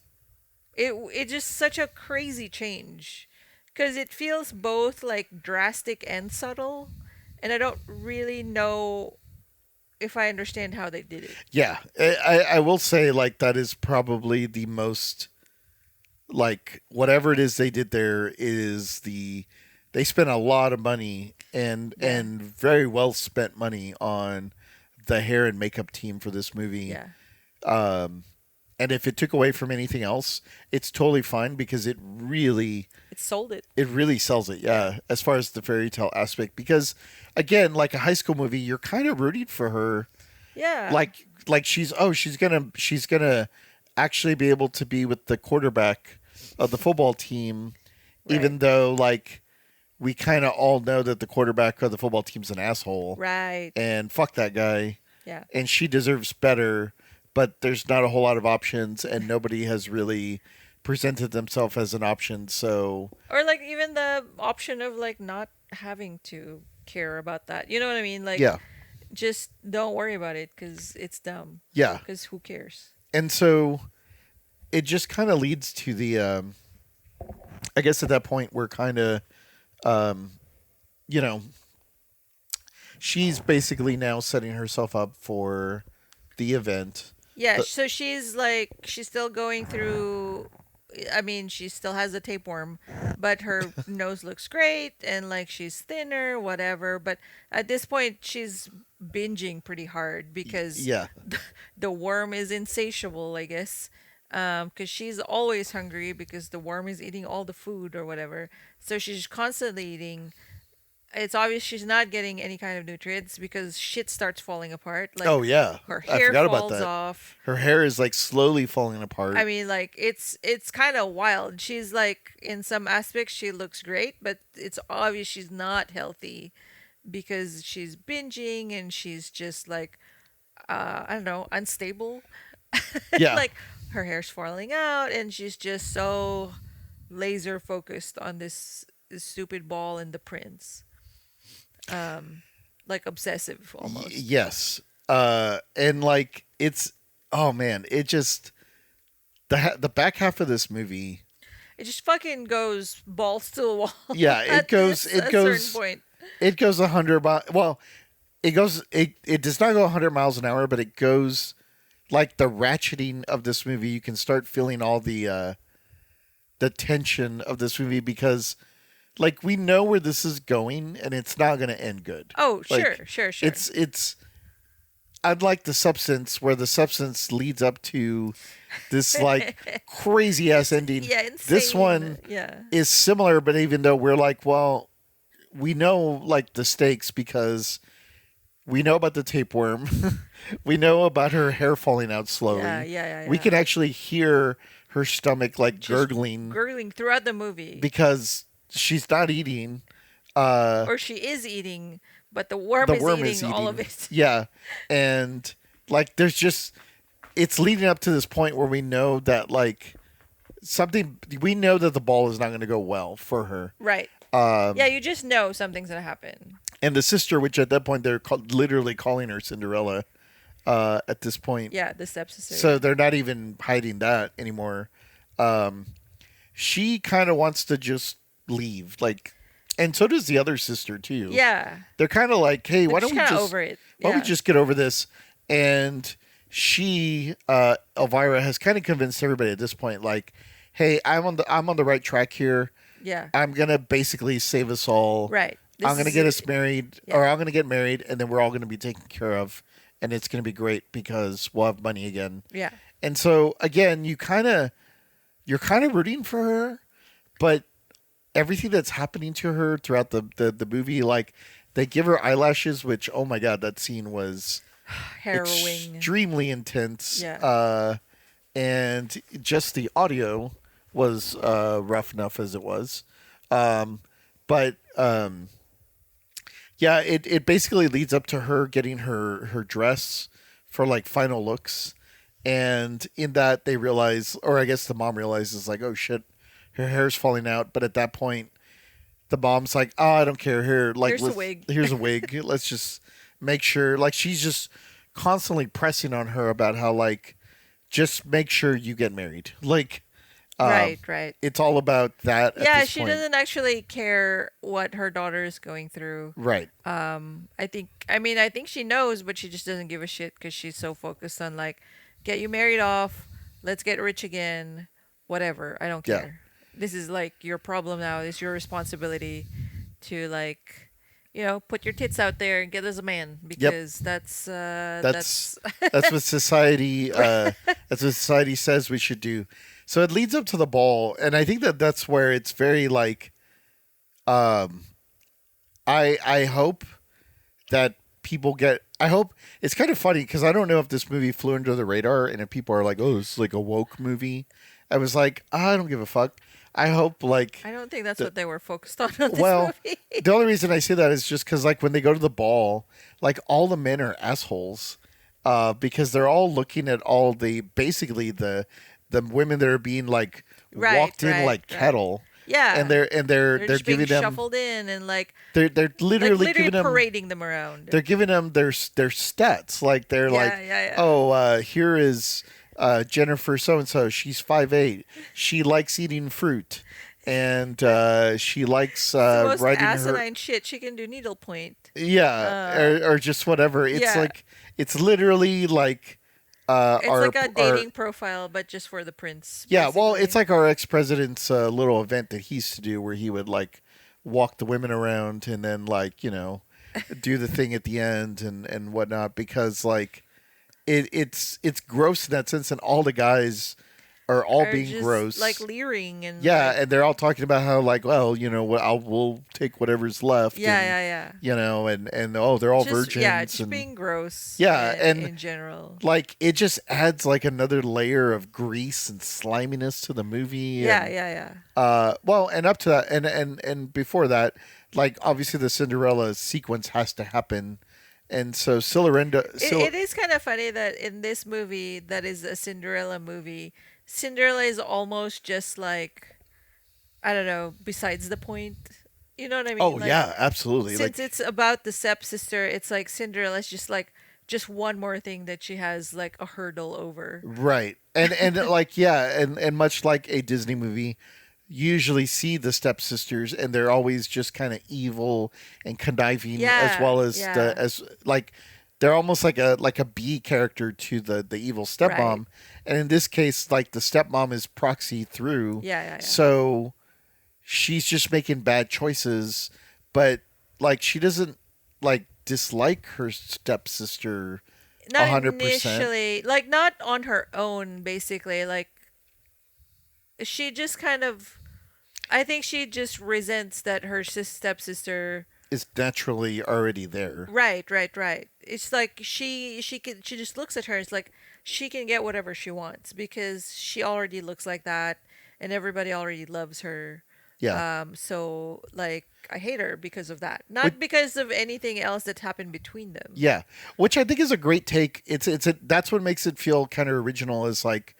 it just such a crazy change because it feels both like drastic and subtle, and I don't really know if I understand how they did it. yeah. I will say like that is probably the most like whatever it is they did there is they spent a lot of money Yeah. and very well spent money on the hair and makeup team for this movie. Yeah. Um, and if it took away from anything else, it's totally fine because It sold it. it really sells it. Yeah. Yeah, as far as the fairy tale aspect, because again, like a high school movie, you're kind of rooting for her. Yeah. Like she's gonna actually be able to be with the quarterback of the football team, Right. even though like we kind of all know that the quarterback of the football team's an asshole Right. and fuck that guy, Yeah. and she deserves better. But there's not a whole lot of options, and nobody has really presented themselves as an option. So Or like even the option of like not having to care about that. You know what I mean? Like yeah, just don't worry about it cuz it's dumb. yeah, Cuz who cares? and so it just kind of leads to the. I guess at that point we're kind of, um, you know, she's basically now setting herself up for the event. Yeah, The, so she's still going through. I mean, she still has a tapeworm, but her nose looks great and like she's thinner, whatever. But at this point, she's binging pretty hard because yeah, the worm is insatiable, I guess. Because she's always hungry because the worm is eating all the food or whatever. So she's constantly eating. It's obvious she's not getting any kind of nutrients because shit starts falling apart. Like oh yeah, her I hair forgot about falls that. off. Her hair is like slowly falling apart. I mean, like it's kind of wild. She's like in some aspects she looks great, but it's obvious she's not healthy because she's binging and she's just like I don't know, unstable. Yeah, Like her hair's falling out and she's just so laser focused on this stupid ball and the prince. Um like obsessive almost. yes, and like it's oh man, it just the back half of this movie. It just fucking goes balls to the wall Yeah, at this a certain point. it goes 100 miles. Well, it does not go 100 miles an hour, but it goes like the ratcheting of this movie. You can start feeling all the tension of this movie because like we know where this is going and it's not going to end good. Oh, Like sure. it's unlike the substance where the substance leads up to this like crazy ass ending. Yeah, insane. This one Yeah. is similar, but even though we're like, well, we know like the stakes because we know about the tapeworm. We know about her hair falling out slowly. Yeah. We can actually hear her stomach like Just gurgling gurgling throughout the movie. because she's not eating. Or she is eating, but the worm The is worm eating is all of eating. it. Yeah. And like there's just it's leading up to this point where we know that like something we know that the ball is not going to go well for her. Right. Um, Yeah, you just know something's gonna happen. and the sister, which at that point they're literally calling her Cinderella, at this point. Yeah, the stepsister. So they're not even hiding that anymore. Um, she kind of wants to just leave, like, and so does the other sister too. yeah, They're kind of like, hey, they're why just don't we kind of just over it. why don't Yeah. we just get over this? And she, Elvira, has kind of convinced everybody at this point, like, hey, I'm on the right track here. Yeah. I'm gonna basically save us all. Right. I'm This gonna is get us married, yeah, or I'm gonna get married, and then we're all gonna be taken care of, and it's gonna be great because we'll have money again. yeah, And so again, you're kind of rooting for her, but everything that's happening to her throughout the movie, like they give her eyelashes, which oh my god, that scene was harrowing. extremely intense. Yeah, And just the audio was rough enough as it was. Um, but yeah, it basically leads up to her getting her dress for like final looks, and in that they realize, or I guess the mom realizes, like, oh shit, her hair's falling out. But at that point, the mom's like, oh, I don't care. Here, like, here's a wig. here's a wig. Let's just make sure. Like, she's just constantly pressing on her about how like just make sure you get married. Like, um, Right, right. it's all about that at Yeah, this she point. doesn't actually care what her daughter is going through. Right. I think she knows, but she just doesn't give a shit because she's so focused on like, get you married off, let's get rich again, whatever. I don't Yeah. care. This is like your problem now. It's your responsibility to like, put your tits out there and get as a man Yep. because That's that's what society that's what society says we should do. So it leads up to the ball, and I think that that's where it's very like, um, I hope that people get. I hope it's kind of funny because I don't know if this movie flew under the radar, and if people are like, "Oh, this is like a woke movie," I was like, I don't give a fuck. I hope like I don't think that's the, what they were focused on this well, movie. the only reason I say that is just because like when they go to the ball, like all the men are assholes, because they're all looking at all the basically the women that are being like Right, walked in right, like right. cattle, and Yeah, they're they're just being giving them shuffled in and they're like literally literally giving them parading them around. they're giving them their stats. Like they're Yeah, like, yeah, yeah. oh, here is Jennifer so and so. She's 5'8". She likes eating fruit, and she likes It's the most riding her. asinine shit. She can do needlepoint. Yeah, Uh, or just whatever. It's yeah. like it's literally like It's our like a our dating profile, but just for the prince, yeah. Well, it's basically. like our ex president's little event that he used to do where he would like walk the women around and then like do the thing at the end and whatnot because like it's gross in that sense and all the guys are all Are being just like gross. leering and Yeah, like, and they're all talking about how like, well, what we'll take whatever's left, yeah, and yeah, yeah. and oh, they're all virgins, Just and being gross yeah, and in general. like it just adds like another layer of grease and sliminess to the movie. Yeah, And yeah, yeah. well, and up to that, and before that, like obviously the Cinderella sequence has to happen, and so It is kind of funny that in this movie, that is a Cinderella movie, Cinderella is almost just like, I don't know, besides the point. You know what I mean? oh Like, yeah, absolutely, since like it's about the stepsister, it's like Cinderella's just like just one more thing that she has like a hurdle over. right, and like yeah, and much like a Disney movie. Usually see the stepsisters and they're always just kind of evil and conniving as Yeah, well as the yeah, as like they're almost like a B character to the evil right. stepmom, and in this case like the stepmom is proxy through, Yeah, yeah, yeah. so she's just making bad choices, but like she doesn't like dislike her stepsister Not 100%. initially, like not on her own, basically. Like she just kind of, I think she just resents that her stepsister. Is naturally already there. Right, right, right. It's like she just looks at her. It's like she can get whatever she wants because she already looks like that, and everybody already loves her. Yeah. So like I hate her because of that, Which, not because of anything else that happened between them. yeah, which I think is a great take. That's what makes it feel kind of original. Is like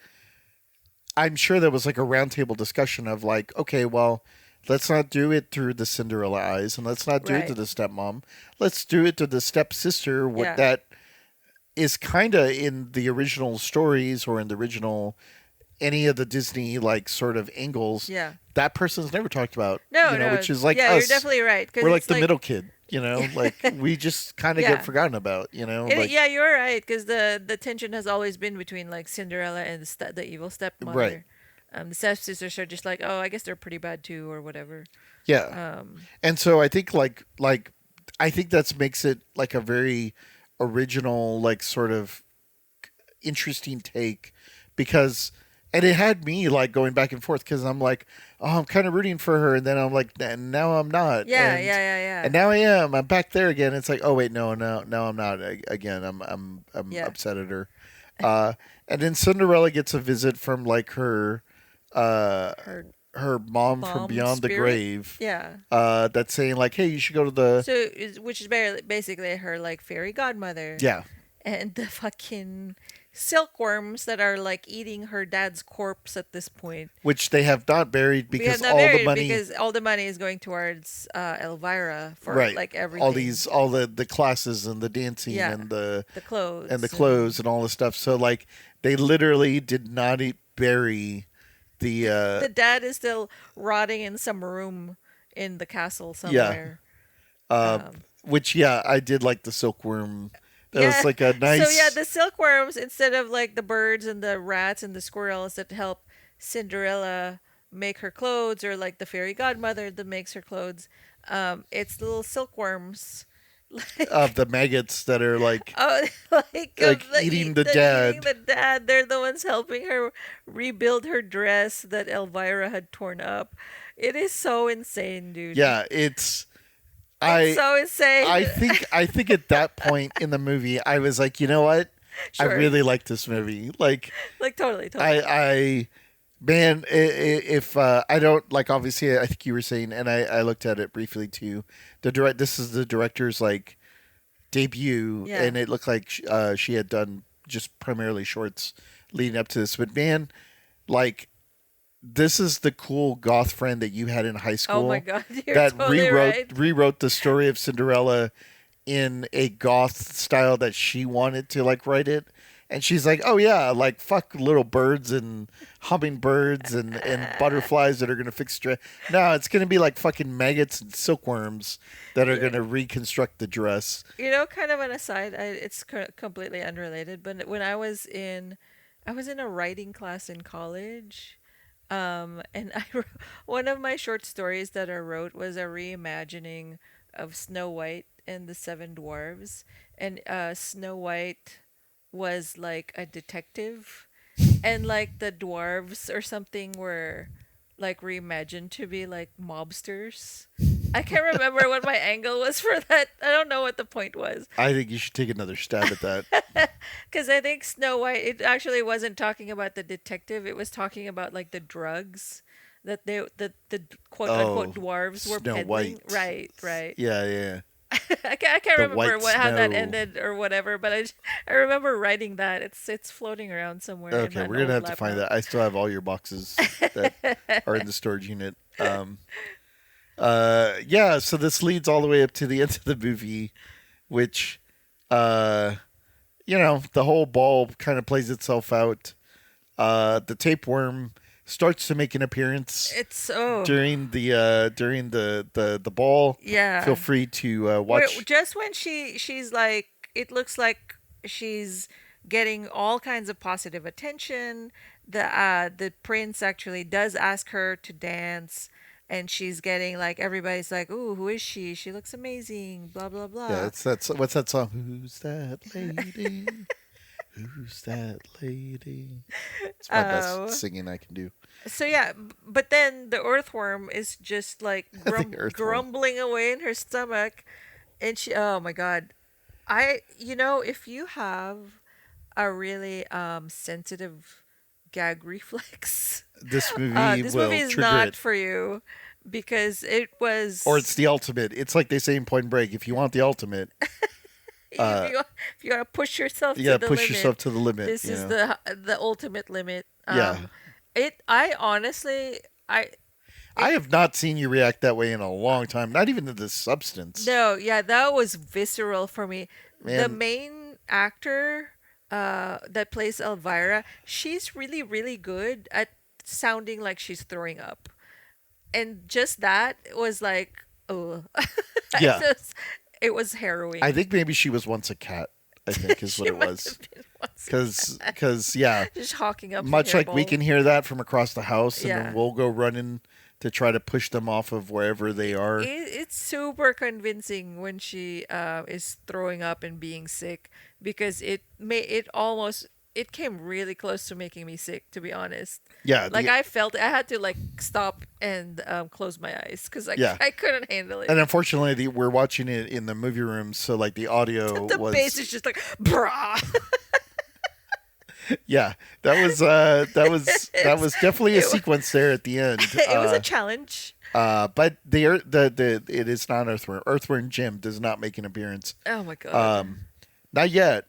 I'm sure there was like a roundtable discussion of like, okay, well, let's not do it through the Cinderella eyes, and let's not do it to Right. the stepmom. Let's do it to the stepsister. What Yeah. that is kind of in the original stories or in the original any of the Disney like sort of angles. Yeah. That person's never talked about, No, no. which is like Yeah, you're us. definitely right because We're like it's the like middle kid, like we just kind of get yeah. forgotten about, like Yeah, you're right because the tension has always been between like Cinderella and the evil right. stepmother. The stepsisters are just like, oh, I guess they're pretty bad too, or whatever. Yeah. Um, And so I think like I think that's makes it like a very original, like sort of interesting take, because and it had me like going back and forth because I'm like, oh, I'm kind of rooting for her, and then I'm like, and now I'm not, yeah, yeah, yeah, and yeah, now I am. I'm back there again. It's like, oh wait, no, no, no, I'm not. Again, I'm yeah. upset at her. Uh, and then Cinderella gets a visit from like uh, Her her mom from mom beyond the spirit. grave. Yeah. That's saying like, hey, you should go to the So, which is basically her like fairy godmother, yeah, and the fucking silkworms that are like eating her dad's corpse at this point. which they have not buried We have because not all the buried it money, because all the money is going towards Elvira for right, like all everything. these all the classes and the dancing Yeah, and the the clothes clothes and and all the stuff. So like they literally did not bury the the dad is still rotting in some room in the castle yeah, somewhere. uh, Um, which yeah, I did like the silkworm. That was yeah. like a So yeah, nice the silkworms instead of like the birds and the rats and the squirrels that help Cinderella make her clothes, or like the fairy godmother that makes her clothes, it's little silkworms, of like the maggots that are oh, like like of eating the the eating dad. the dad. They're the ones helping her rebuild her dress that Elvira had torn up. It is so insane, dude. Yeah, It's I so insane. I think at that point in the movie I was like, you know what? I Sure, really like this movie. Like like totally, totally. I man, if I don't like, obviously, I think you were saying, and I looked at it briefly too. This is the director's like debut, Yeah. and it looked like she had done just primarily shorts leading up to this. But man, like this is the cool goth friend that you had in high Oh my school God, you're that totally right. rewrote the story of Cinderella in a goth style that she wanted to like write it. And she's like, "Oh yeah, like fuck little birds and hummingbirds and butterflies that are gonna fix dress. No, it's gonna be like fucking maggots and silkworms that are Yeah. gonna reconstruct the dress." Kind of an aside, it's completely unrelated, but when I was in a writing class in college, and one of my short stories that I wrote was a reimagining of Snow White and the Seven Dwarves, and Snow White was like a detective, and like the dwarves or something were like reimagined to be like mobsters. I can't remember what my angle was for that. I don't know what the point was. I think you should take another stab at that. Because I think Snow White, it actually wasn't talking about the detective. It was talking about like the drugs that the quote unquote Oh, dwarves were Snow peddling. White. Right, right. Yeah, yeah. I can't The remember white how that snow. ended or whatever, but I remember writing that. It's floating around somewhere in Okay, an we're gonna old have to find laptop. that. I still have all your boxes that are in the storage unit. Yeah, so this leads all the way up to the end of the movie, which uh the whole ball kind of plays itself out. The tapeworm starts to make an appearance It's oh during the ball. Feel yeah. free to Where watch. just when she's like, it looks like she's getting all kinds of positive attention. The prince actually does ask her to dance, and she's getting like, everybody's like, "Ooh, who is she? She looks amazing." Blah blah Yeah, blah. that's what's that song? Who's that lady? Who's that lady? It's my best Uh, singing I can do. so yeah, but then the earthworm is just like The earthworm. grumbling away in her stomach, and she, oh my god, if you have a really sensitive gag reflex, This movie this movie will is trigger not it. for you, because it Or it's was, the ultimate. It's like they say in Point Break, if you want the ultimate, if uh you if you gotta push yourself you to gotta the push limit, yourself to the limit, this is the ultimate limit. Yeah. I honestly, I it have not seen you react that way in a long time. Not even to the substance. no, yeah, that was visceral for me. The Man, main actor that plays Elvira, she's really, really good at sounding like she's throwing up. And just that was like, oh, yeah. it was I harrowing. think maybe she was once a cat. I think is what She it might was. have been once again. Because yeah, Just hawking up some much like we hairball. can hear that from across the house, and then Yeah. we'll go running to try to push them off of wherever they are. It's super convincing when she is throwing up and being sick because it almost it came really close to making me sick, to be honest. Yeah, Like the I felt I had to like stop and close my eyes because yeah, I couldn't handle it. and unfortunately, we're watching it in the movie room, so like the audio The bass was is just like brah. yeah, that was definitely a It, wa- sequence there at the end. it was a challenge. But the it is not Earthworm. Earthworm Jim does not make an appearance. Oh my god. Um, Not yet.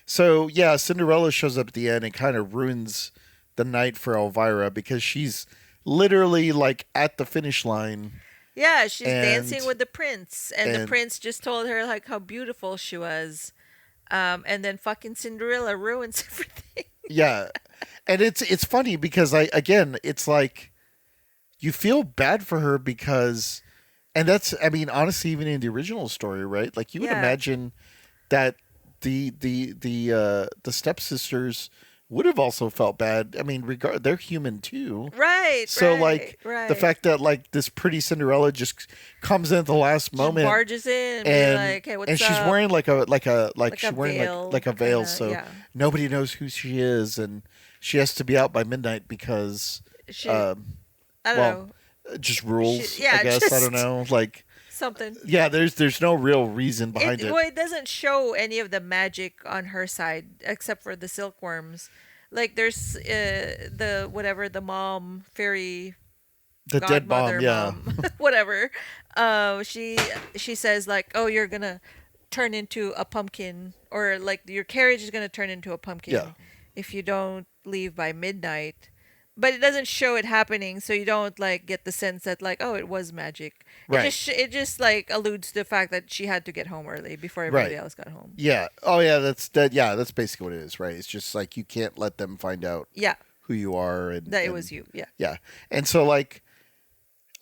So yeah, Cinderella shows up at the end and kind of ruins the night for Elvira because she's literally like at the finish line Yeah, she's dancing and with the prince, and the and prince just told her like how beautiful she was. And then fucking Cinderella ruins everything. yeah, and it's funny because I again it's like you feel bad for her because and that's I mean honestly even in the original story right like you would Yeah. imagine that the stepsisters would have also felt bad. I mean, they're human too. Right, So right, like the right. fact that like this pretty Cinderella just comes in at the last Just moment barges in and be like, "Hey, and what's she's up?" wearing like Like a she's wearing veil, like a kind veil of. so Yeah. nobody knows who she is and she has to be out by midnight because She, um I don't well know. just rules I Yeah, guess I don't just know like something. yeah there's no real reason behind it. It doesn't show any of the magic on her side except for the silkworms. Like there's the whatever the mom fairy The dead bomb, godmother yeah. mom whatever. She says like, "Oh, you're gonna turn into a pumpkin, or like your carriage is gonna turn into a Yeah. pumpkin if you don't leave by midnight." But it doesn't show it happening, so you don't like get the sense that like, oh, it was magic. Right. It just like alludes to the fact that she had to get home early before everybody Right. else got home. Yeah. Oh yeah, that's basically what it is, right? It's just like you can't let them find out Yeah, who you are that it and was you. Yeah. yeah. And so like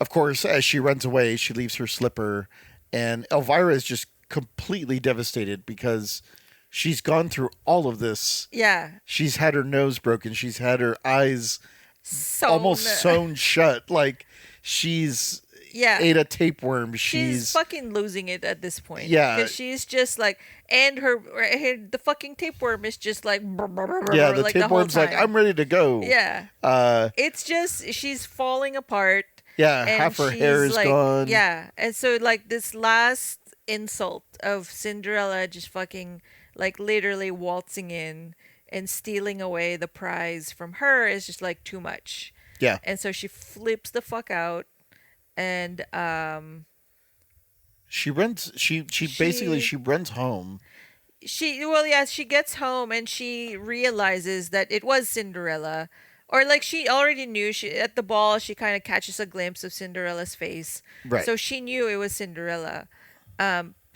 of course as she runs away, she leaves her slipper and Elvira is just completely devastated because she's gone through all of this. Yeah. She's had her nose broken, she's had her eyes So almost sewn shut like she's yeah. ate a tapeworm. She's She's fucking losing it at this point. yeah, Because she's just like, and the fucking tapeworm is just like, yeah, the like the whole tapeworm's like time. I'm ready to go. Yeah. Uh It's just, she's falling apart. yeah, And half her hair she's is like, gone. yeah. And so, like, this last insult of Cinderella just fucking, like, literally waltzing in and stealing away the prize from her is just, like, too much. Yeah. And so she flips the fuck out and, She basically she she runs home. well yeah she gets home and she realizes that it was Cinderella, or like she already knew. She at the ball she kind of catches a glimpse of Cinderella's face, Right. so she knew it was Cinderella.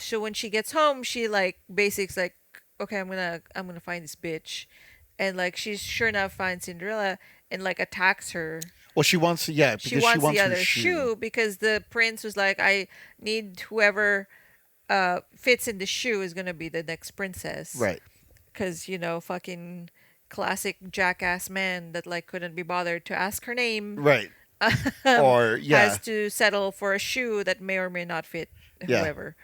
So when she gets home she like basic's like, okay, I'm gonna find this bitch, and like she's sure enough finds Cinderella and like attacks her. Well, she wants yeah, She because she wants the wants her other shoe. shoe because the prince was like, I need whoever fits in the shoe is gonna be the next princess. Right. Because fucking classic jackass man that like couldn't be bothered to ask her name, Right. um, Or yeah. has to settle for a shoe that may or may not fit Yeah. whoever.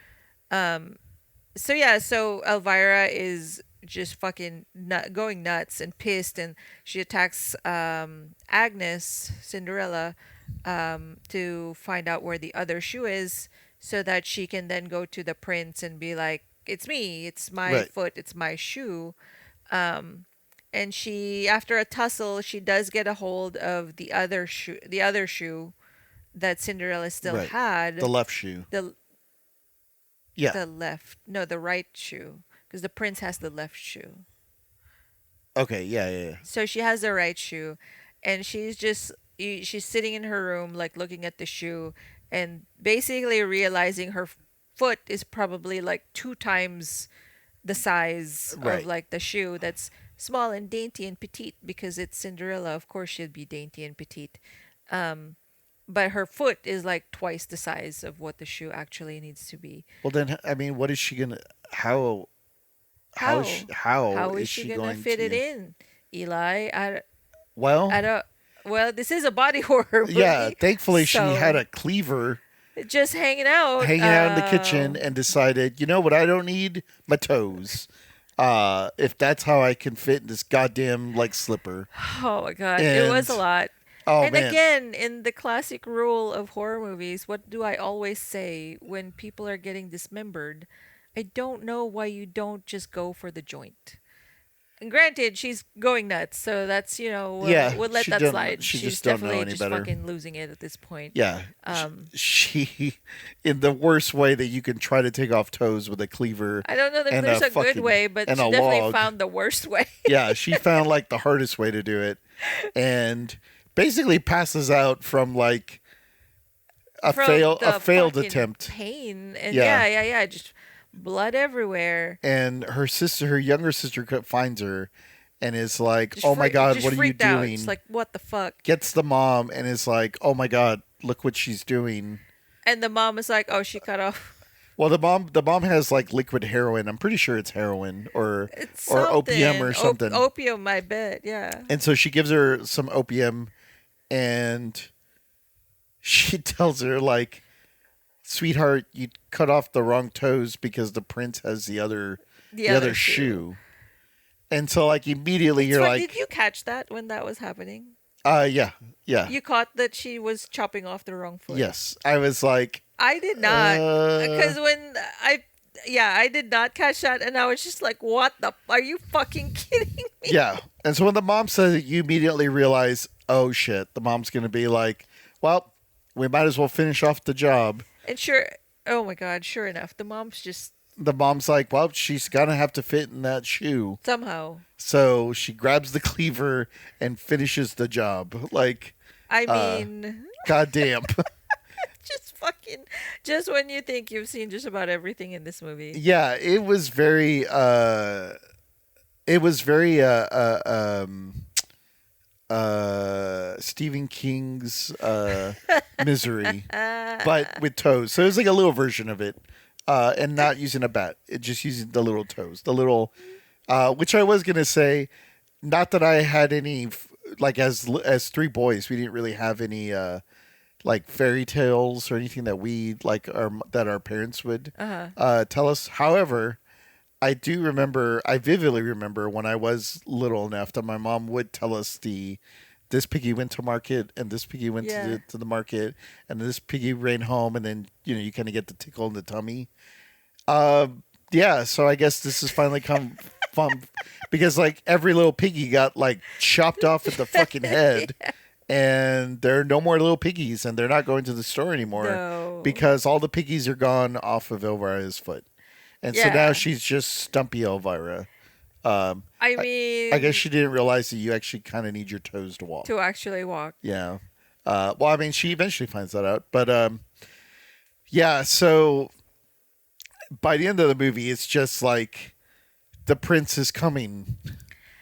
So yeah, so Elvira is just fucking going nuts and pissed, and she attacks Agnes, Cinderella, to find out where the other shoe is, so that she can then go to the prince and be like, "It's me, it's my Right. foot, it's my shoe." And she, after a tussle, she does get a hold of the other shoe that Cinderella still Right. The had. left shoe. The Yeah. the left, no, the right shoe, because the prince has the left shoe. Okay, yeah, yeah, yeah. So she has the right shoe, and she's sitting in her room like looking at the shoe, and basically realizing her foot is probably like two times the size of Right. like the shoe that's small and dainty and petite, because it's Cinderella. Of course she'd be dainty and petite. Um, but her foot is like twice the size of what the shoe actually needs to be. Well then I mean, what is she going to how How? how How is is she she gonna going fit it to? in, Eli? Well, I don't. Well, this is a body horror yeah. movie, Thankfully, she had so a cleaver just hanging out. hanging out in the kitchen and decided, you know what? I don't need my toes. If that's how I can fit in this goddamn like slipper. Oh my god, it was a And lot. oh And man, again, in the classic rule of horror movies, what do I always say when people are getting dismembered? I don't know why you don't just go for the joint. And granted, she's going nuts, so that's, yeah, we'll let that slide. she She's just don't know definitely any just better. fucking losing it at this point. Yeah, Um, she in the worst way that you can try to take off toes with a cleaver I don't know if and there's a good way, but and she a definitely log. found the worst way. Yeah, she found like the hardest way to do it, and basically passes out from like From a the failed fucking attempt. pain. And Yeah, yeah, just blood everywhere. and her younger sister, finds her, and is like, Just "Oh my god, just what are you freaked out. Just doing?" like, what the fuck? Gets the mom and is like, "Oh my god, look what she's doing." And the mom is like, oh, she cut off. Well, the mom has like liquid heroin. I'm pretty sure it's heroin It's or opium something. or something. Opium, I bet. Yeah. And so she gives her some opium, and she tells her like, "Sweetheart, you cut off the wrong toes because the prince has The the other other shoe. shoe." And so like immediately It's you're fun. Did like, you catch that when that was happening? yeah, yeah, You caught that she was chopping off the wrong foot. yes. I was like, I did not, uh, because I did not catch that, and I was just like, "What the? Are you fucking kidding me?" yeah. And so when the mom says it, you immediately realize, oh shit, the mom's gonna be like, well, we might as well finish off the job. And sure, oh my god, sure enough, the mom's just The mom's like, well, she's gonna have to fit in that shoe. somehow. So she grabs the cleaver and finishes the job. Like, I uh, mean, goddamn. just fucking, just when you think you've seen just about everything in this movie. Yeah, it was very Stephen King's Misery, but with toes. So it was like a little version of it, and not using a bat. It just using the little toes, the little, which I was gonna say, not that I had any like as three boys, we didn't really have any like fairy tales or anything that we like that our parents would Uh-huh. tell us. However, I vividly remember when I was little enough that my mom would tell us this piggy went to market and this piggy went Yeah. to the market and this piggy ran home, and then you kind of get the tickle in the tummy. Uh, yeah, so I guess this has finally come from because like every little piggy got like chopped off at the fucking head, and there are no more little piggies, and they're not going to the store anymore No. because all the piggies are gone off of Elvira's foot. And so now Yeah. she's just Stumpy Elvira. I I guess mean, she didn't realize that you actually kind of need your toes to walk. to actually walk. Yeah. Well, I mean, she eventually finds that out. But yeah, so by the end of the movie, it's just like the prince is coming.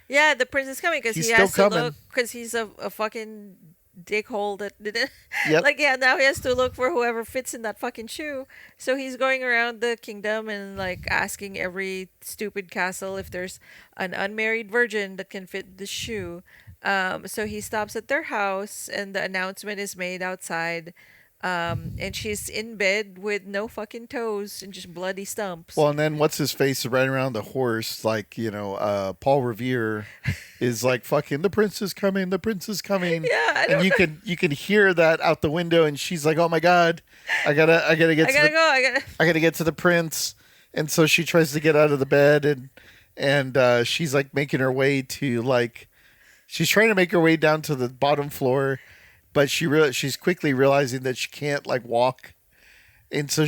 Yeah, the prince is coming because He's he still has to coming. look because he's a fucking dickhole that didn't. Yep. Like, yeah, now he has to look for whoever fits in that fucking shoe. So he's going around the kingdom and like asking every stupid castle if there's an unmarried virgin that can fit the shoe. So he stops at their house and the announcement is made outside. And she's in bed with no fucking toes and just bloody stumps. Well, and then what's his face is riding around the horse, like, Paul Revere is like, fucking, the prince is coming, the prince is coming. Yeah, I And don't know. you can hear that out the window, and she's like, oh my God, I gotta get I to gotta the go. I gotta. I gotta get to the prince. And so she tries to get out of the bed, and she's like making her way to like she's trying to make her way down to the bottom floor, but she's quickly realizing that she can't like walk, and so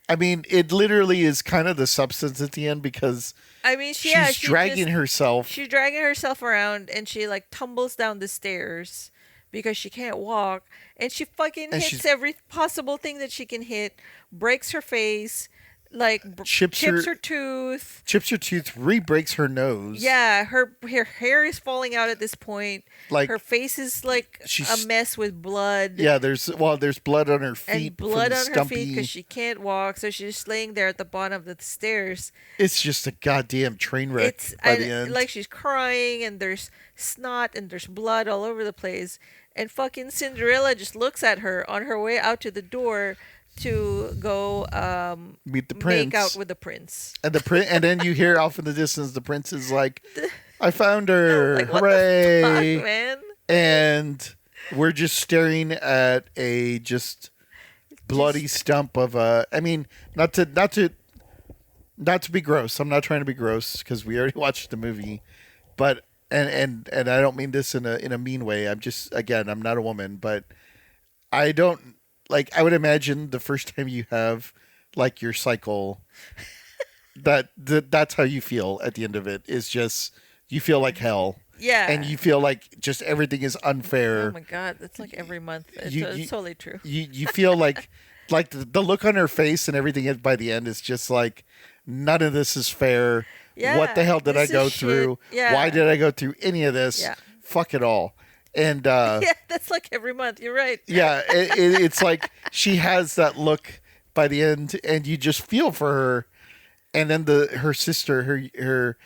I mean, it literally is kind of the substance at the end because I mean, she's dragging herself. She's dragging herself around and she like tumbles down the stairs because she can't walk and she fucking And hits every possible thing that she can hit, breaks her face, like chips chips her her tooth. chips her tooth, re-breaks her nose. Yeah, her hair is falling out at this point. Her Like face is like a she's mess with blood yeah. There's blood on her and feet from blood the on her feet because stumpy. she can't walk. So she's just laying there at the bottom of the stairs. It's just a goddamn train wreck by the Like end. she's crying and there's snot and there's blood all over the place. And fucking Cinderella just looks at her on her way out to the door to go Meet the make out prince, with the prince. and and then you hear off in the distance the prince is like, "I found her! Like what the fuck, Hooray!" man? And we're just staring at a just bloody Just stump of a. I mean, not to be gross. I'm not trying to be gross because we already watched the movie, but and I don't mean this in a mean way. I'm just again, I'm not a woman, but I don't like. I would imagine the first time you have like your cycle, that's how you feel at the end of it. Is just you feel like hell, yeah. and you feel like just everything is Oh unfair. my god, that's like every month. It's, You it's totally true. you feel like the look on her face and everything by the end is just like none of this is fair. What the Yeah, hell did I this is go shit. through? Yeah. Why did I go through any of this? Yeah. Fuck it all. And Yeah, that's like every month. You're right. yeah, it's like she has that look by the end, and you just feel for her. And then her sister, her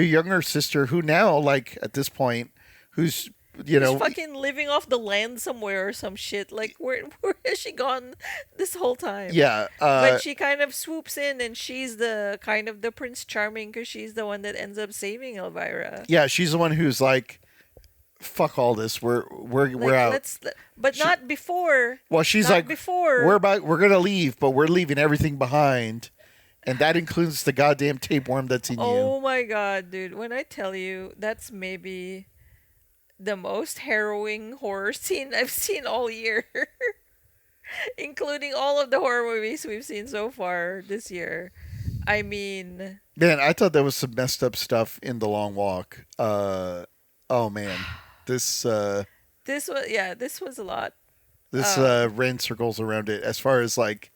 younger sister, who now like at this point, who's you She's know fucking living off the land somewhere or some shit. Like where has she gone this whole time? yeah But she kind of swoops in and she's the kind of the Prince Charming because she's the one that ends up saving Elvira. yeah, she's the one who's like, fuck all this. We're Like out. but not before. Well, she's Not like, before. we're gonna leave, but we're leaving everything behind, and that includes the goddamn tapeworm that's in you. Oh my god, dude. When I tell you, that's maybe the most harrowing horror scene I've seen all year. Including all of the horror movies we've seen so far this year. I mean, Man, I thought there was some messed up stuff in the Long Walk. Oh man, this this was a lot. this ran circles around it as far as like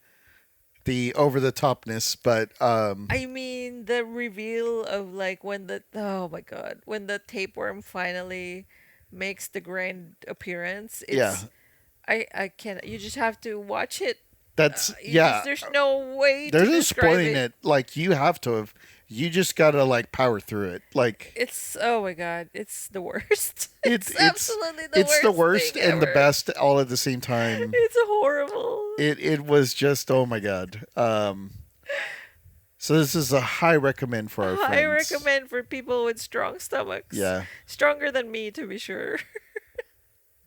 the over the topness, but I mean, the reveal of like when the oh my god, when the tapeworm finally makes the grand appearance. yeah, I can't. You just have to watch it. that's yeah. There's no way There's to no describe spoiling it. Like you have to have. You just gotta like power through it. Like It's oh my god, it's the worst. it's Absolutely the worst. it's the worst thing and the ever. best all at the same time. It's horrible. It was just oh my god. So this is a high recommend for our I friends. recommend for people with strong stomachs. Yeah, Stronger than me, to be sure.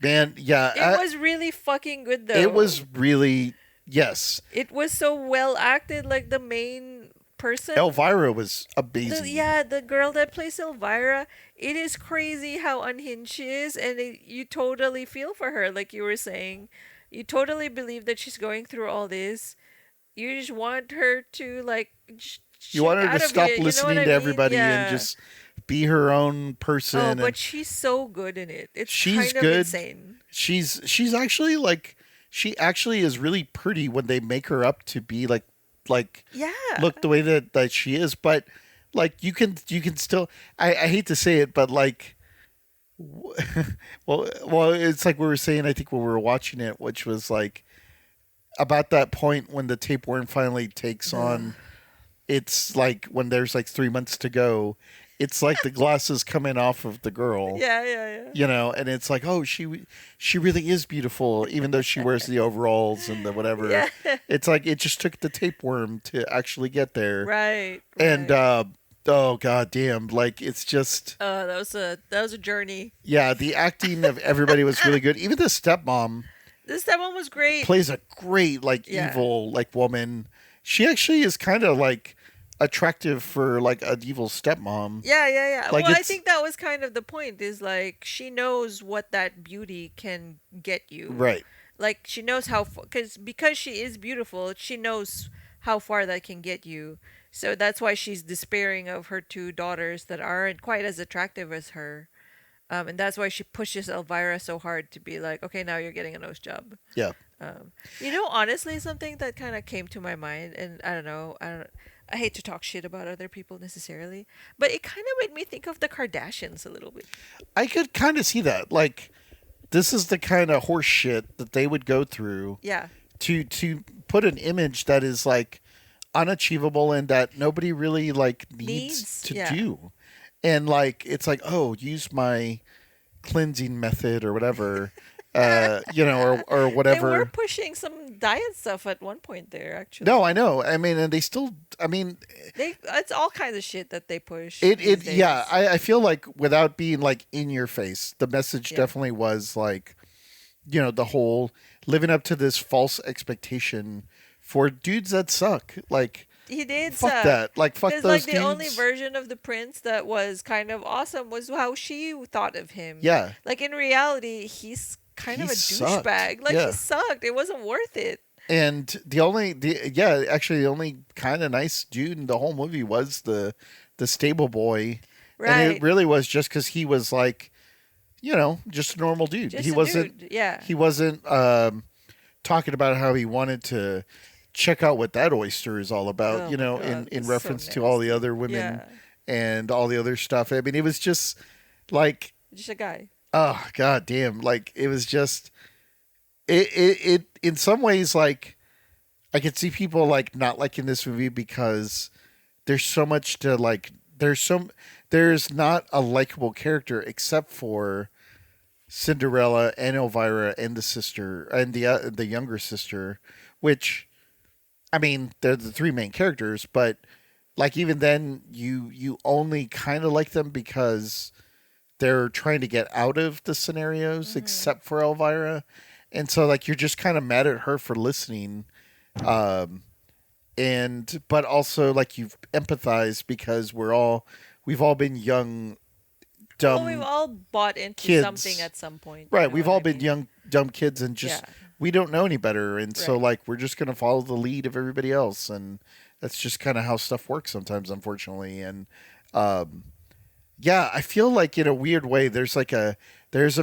man. Yeah, It was really fucking good, though. it was really yes. It was so well acted, like the main person. Elvira was amazing. The girl that plays Elvira. It is crazy how unhinged she is, and you totally feel for her, like you were saying. You totally believe that she's going through all this. You just want her to like. You want her out to of stop you know listening what I to mean? everybody and Yeah. just be her own person. Oh, and but she's so good in it. It's she's kind of good. insane. She's actually like she actually is really pretty when they make her up to be like Yeah. look the way that she is, but like you can still I hate to say it, but like well it's like we were saying I think when we were watching it, which was like about that point when the tapeworm finally takes on it's like when there's like 3 months to go, it's like the glasses coming off of the girl. Yeah. You know, and it's like, oh, she really is beautiful, even though she wears the overalls and the whatever. Yeah. It's like it just took the tapeworm to actually get there. Right. And right. oh god damn, like it's just That was a journey. yeah, the acting of everybody was really good. Even the stepmom That one was great. plays a great like Yeah. evil like woman. She actually is kind of like attractive for like an evil stepmom. Yeah. Like, Well, I it's- think that was kind of the point. Is like she knows what that beauty can get you. Right. Like she knows how because she is beautiful. She knows how far that can get you. So that's why she's despairing of her two daughters that aren't quite as attractive as her. And that's why she pushes Elvira so hard to be like, okay, now you're getting a nose job. Yeah. Honestly, something that kind of came to my mind, and I don't know, I hate to talk shit about other people necessarily, but it kind of made me think of the Kardashians a little bit. I could kind of see that. Like, this is the kind of horse shit that they would go through Yeah, to put an image that is like unachievable and that nobody really like needs needs, to yeah. do. And like it's like, oh, use my cleansing method or whatever. Or They were whatever. pushing some diet stuff at one point there, No, actually. I know. I mean, and they still. I mean, It's all kinds of shit that they push these it. Yeah, days. I feel like without being like in your face, the message Yeah. definitely was like, the whole living up to this false expectation for dudes that suck. Like, He did fuck suck. that. Like, fuck Because, like, those the only dudes. version of the prince that was kind of awesome was how she thought of him. Yeah, Like, in reality, he's kind he of a sucked. douchebag. Like, he Yeah. sucked. It wasn't worth it. And actually the only kind of nice dude in the whole movie was the stable boy, and it Right. really was just because he was like, just a normal dude. Just a dude. Yeah. He wasn't talking about how he wanted to check out what that oyster is all about, Oh my in God. That's so reference to all the nasty. other women Yeah. and all the other stuff. I mean, it was just like, Just a guy. oh god damn, like it was just it in some ways like I could see people like not liking this movie because there's so much to like. There's not a likable character except for Cinderella and Elvira and the sister and the younger sister, which I mean they're the three main characters, but like even then you only kind of like them because they're trying to get out of the scenarios, Hmm. except for Elvira, and so like you're just kind of mad at her for listening. Um, and but also like you've empathized because we've all been young Well, we've dumb all bought into something kids, at some point. You right? know We've what all I been mean? young dumb kids and Yeah. just we don't know any better, and so Right. like we're just gonna follow the lead of everybody else, and that's just kind of how stuff works sometimes, unfortunately. And um yeah, I feel like in a weird way there's a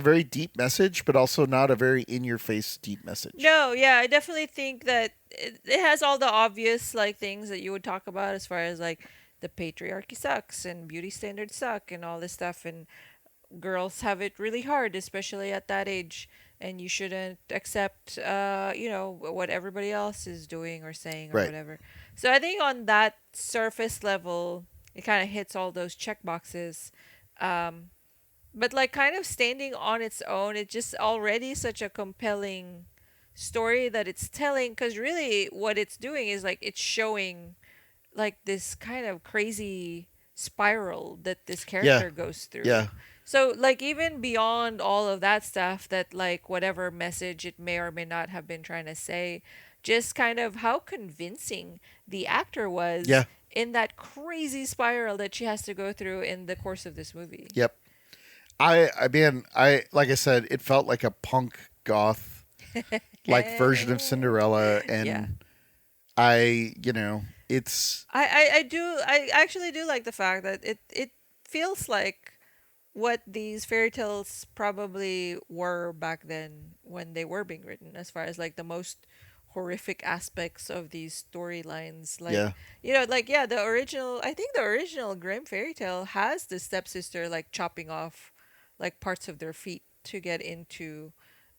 very deep message but also not a very in your face deep message. No, yeah, I definitely think that it has all the obvious like things that you would talk about as far as like the patriarchy sucks and beauty standards suck and all this stuff, and girls have it really hard, especially at that age, and you shouldn't accept what everybody else is doing or saying or Right. whatever. So I think on that surface level, it kind of hits all those check boxes. Um, but like kind of standing on its own, it's just already such a compelling story that it's telling, because really what it's doing is like it's showing like this kind of crazy spiral that this Yeah. character goes through. Yeah. So like even beyond all of that stuff, that like whatever message it may or may not have been trying to say, just kind of how convincing the actor was Yeah. in that crazy spiral that she has to go through in the course of this movie. Yep. I mean I like I said it felt like a punk goth like version of Cinderella, Yeah. and it's I actually do like the fact that it feels like what these fairy tales probably were back then when they were being written, as far as like the most horrific aspects of these storylines. Like, yeah. like, yeah, the original, I think the original Grimm fairy tale has the stepsister like chopping off like parts of their feet to get into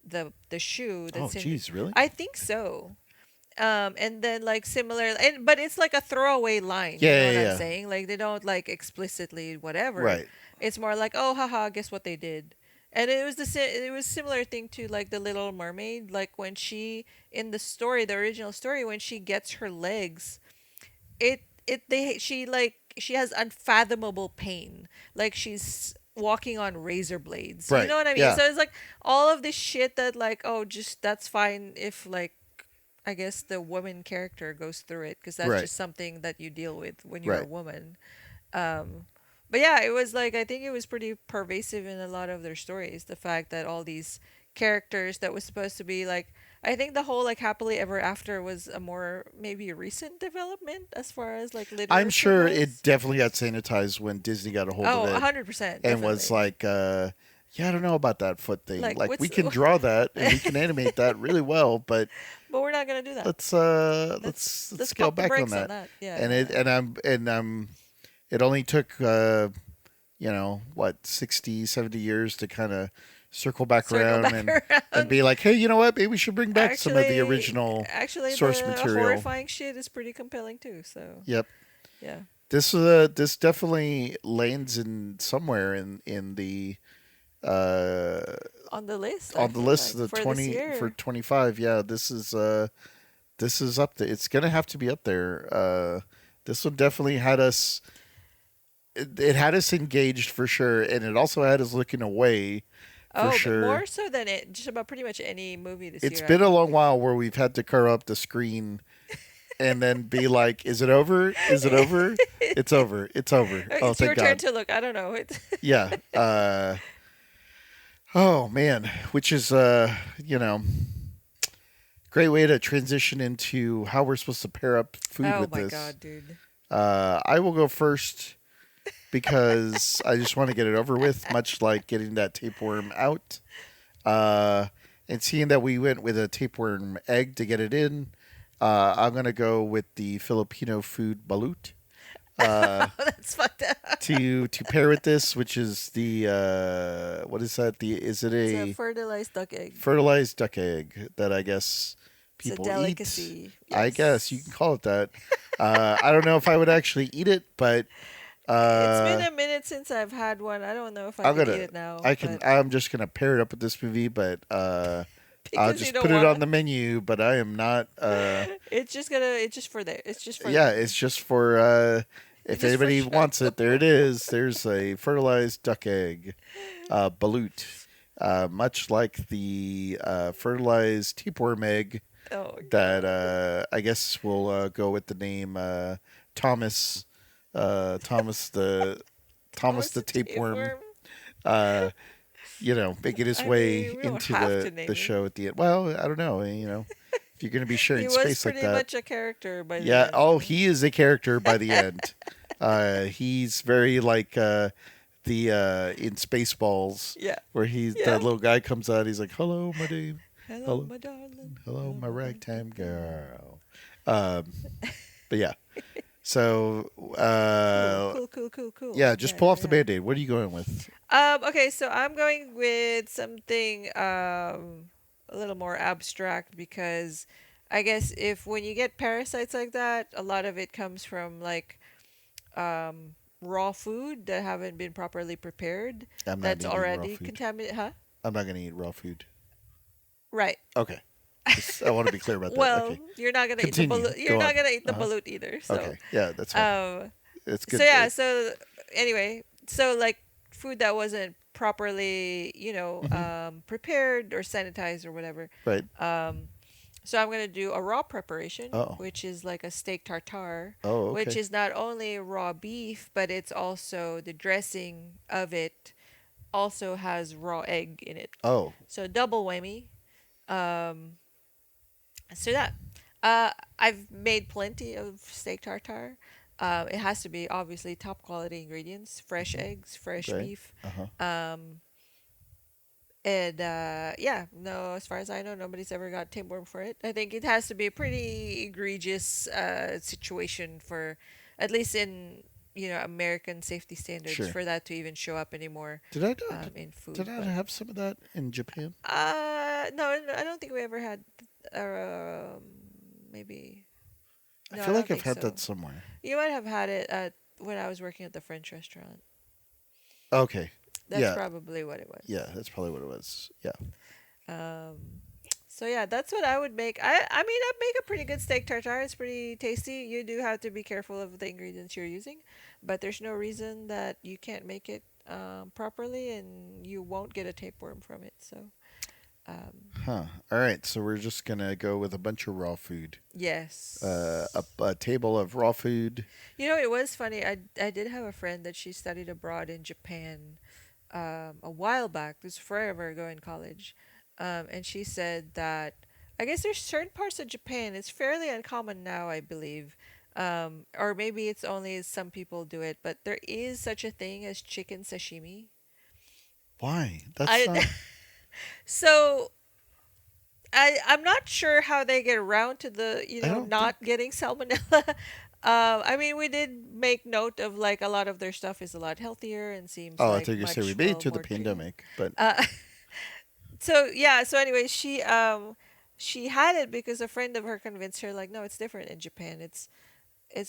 the shoe Oh that's in. geez, really? I think so. And then like similar, and but it's like a throwaway line, you know Yeah, what yeah, I'm yeah. saying? Like they don't like explicitly whatever. Right. It's more like, oh haha, guess what they did. And it was it was similar thing to like the Little Mermaid, like when she in the story, the original story, when she gets her legs, it they she like she has unfathomable pain, like she's walking on razor blades, you Right. know what I mean? Yeah. So it's like all of this shit that like, oh, just that's fine if like I guess the woman character goes through it, because that's Right. just something that you deal with when you're a Right. woman. Um, but yeah, it was like I think it was pretty pervasive in a lot of their stories. The fact that all these characters that was supposed to be like, I think the whole like happily ever after was a more maybe recent development as far as like I'm literature sure it goes. definitely got sanitized when Disney got a hold of Oh, it 100%, and was definitely. like Yeah, I don't know about that foot thing. Like, Like we what's can draw that and we can animate that really well, but but we're not gonna do that. let's let's Let's scale pump the back on brakes on that. that. Yeah, And yeah, it yeah. and I'm it only took what 60, 70 years to kind of circle back Circle around back and around. be like, hey, you know what? Maybe we should bring back some of the Actually, original actually, source the material. horrifying shit is pretty compelling too. So Yep. yeah, This definitely lands in somewhere in the uh on the list, I on the feel list of like the for this 20 for year. 25. Yeah, this is up there. It's going to have to be up there. This one definitely had us it had us engaged for sure, and it also had us looking away for Oh, but sure. more so than it, just about pretty much any movie this It's year, I been a think. long while where we've had to curl up the screen and then be like, "Is it over? Is it over? It's over. It's over. Oh, It's thank your turn God." to look. I don't know. Yeah. Oh man, which is great way to transition into how we're supposed to pair up food Oh with my this. god, dude. I will go first because I just want to get it over with, much like getting that tapeworm out. Uh, and seeing that we went with a tapeworm egg to get it in, I'm gonna go with the Filipino food balut. Uh, That's fucked up. to pair with this, which is the what is that? The is it It's a a fertilized duck egg. fertilized duck egg that I guess It's a people eat? delicacy. I guess you can Yes. call it that. I don't know if I would actually eat it, but It's been uh, a minute since I've had one. I don't know if I I'm could eat gonna it now, but I'm just gonna pair it up with this movie, but I'll because you just don't put it want on to. the menu. But I am not. It's just for there. It's just for Yeah, them. it's just for It's if just for anybody show. wants it, there it is. There's a fertilized duck egg, balut, much like the fertilized tapeworm egg Oh that god. I guess we'll go with the name Thomas, Thomas Thomas Thomas the the tapeworm. tapeworm. Uh, making his I way mean, we don't into have to the name him. show at the end. Well, I don't know. If you're going to be sharing He was space like pretty that, much a character by the yeah. end, Oh, though. he is a character by the end. He's very like the in Spaceballs, Yeah. where the Yeah. little guy comes out. He's like, "Hello, my name. Hello, Hello, my darling. hello, Hello, my my ragtime ragtime girl. girl." Um, but yeah. So Cool, cool, cool, cool, cool. yeah, just Yeah, pull yeah, off the yeah. band-aid. What are you going with? Okay, so I'm going with something a little more abstract because I guess if when you get parasites like that, a lot of it comes from like raw food that haven't been properly prepared, I'm not that's eating raw already food. contaminated, huh? I'm not going to eat raw food. Right. Okay. Just I want to be clear about that. Well, Okay. you're not gonna eat the Continue. balut. You're Go on. not gonna eat the Uh-huh. balut either. So, Okay. Yeah, that's fine. um, It's so good. yeah. So anyway, so like food that wasn't properly, Mhm. prepared or sanitized or whatever. Right. Um, so I'm gonna do a raw preparation, Oh. which is like a steak tartare, Oh, which okay. is not only raw beef, but it's also the dressing of it also has raw egg in it. Oh. So double whammy. Um, so that I've made plenty of steak tartare. It has to be obviously top quality ingredients, fresh Mhm. eggs, fresh Right. beef. Uh-huh. Um, and yeah, no, as far as I know, nobody's ever got tapeworm for it. I think it has to be a pretty egregious situation for, at least in American safety standards, Sure. for that to even show up anymore Did I not in did food. I But have some of that in Japan? no, I don't think we ever had. Um, maybe I no, I feel don't like I've think had so. that somewhere. You might have had it at when I was working at the French restaurant. Okay. That's Yeah. probably what it was. Yeah, that's probably what it was. Yeah. So yeah, that's what I would make. I mean, I make a pretty good steak tartare. It's pretty tasty. You do have to be careful of the ingredients you're using, but there's no reason that you can't make it properly and you won't get a tapeworm from it. So um, Huh. All right. So we're just gonna go with a bunch of raw food. yes. A table of raw food. It was funny. I did have a friend that she studied abroad in Japan a while back. This was forever ago in college, and she said that I guess there's certain parts of Japan. It's fairly uncommon now, I believe, or maybe it's only some people do it. But there is such a thing as chicken sashimi. Why? That's I not. so I'm not sure how they get around to the I don't think. not getting salmonella. I mean, we did make note of like a lot of their stuff is a lot healthier and seems Oh, I like thought you said we much made it well to the more treated. pandemic, but Uh, so yeah, so anyway, she had it because a friend of her convinced her like, no, it's different in Japan. It's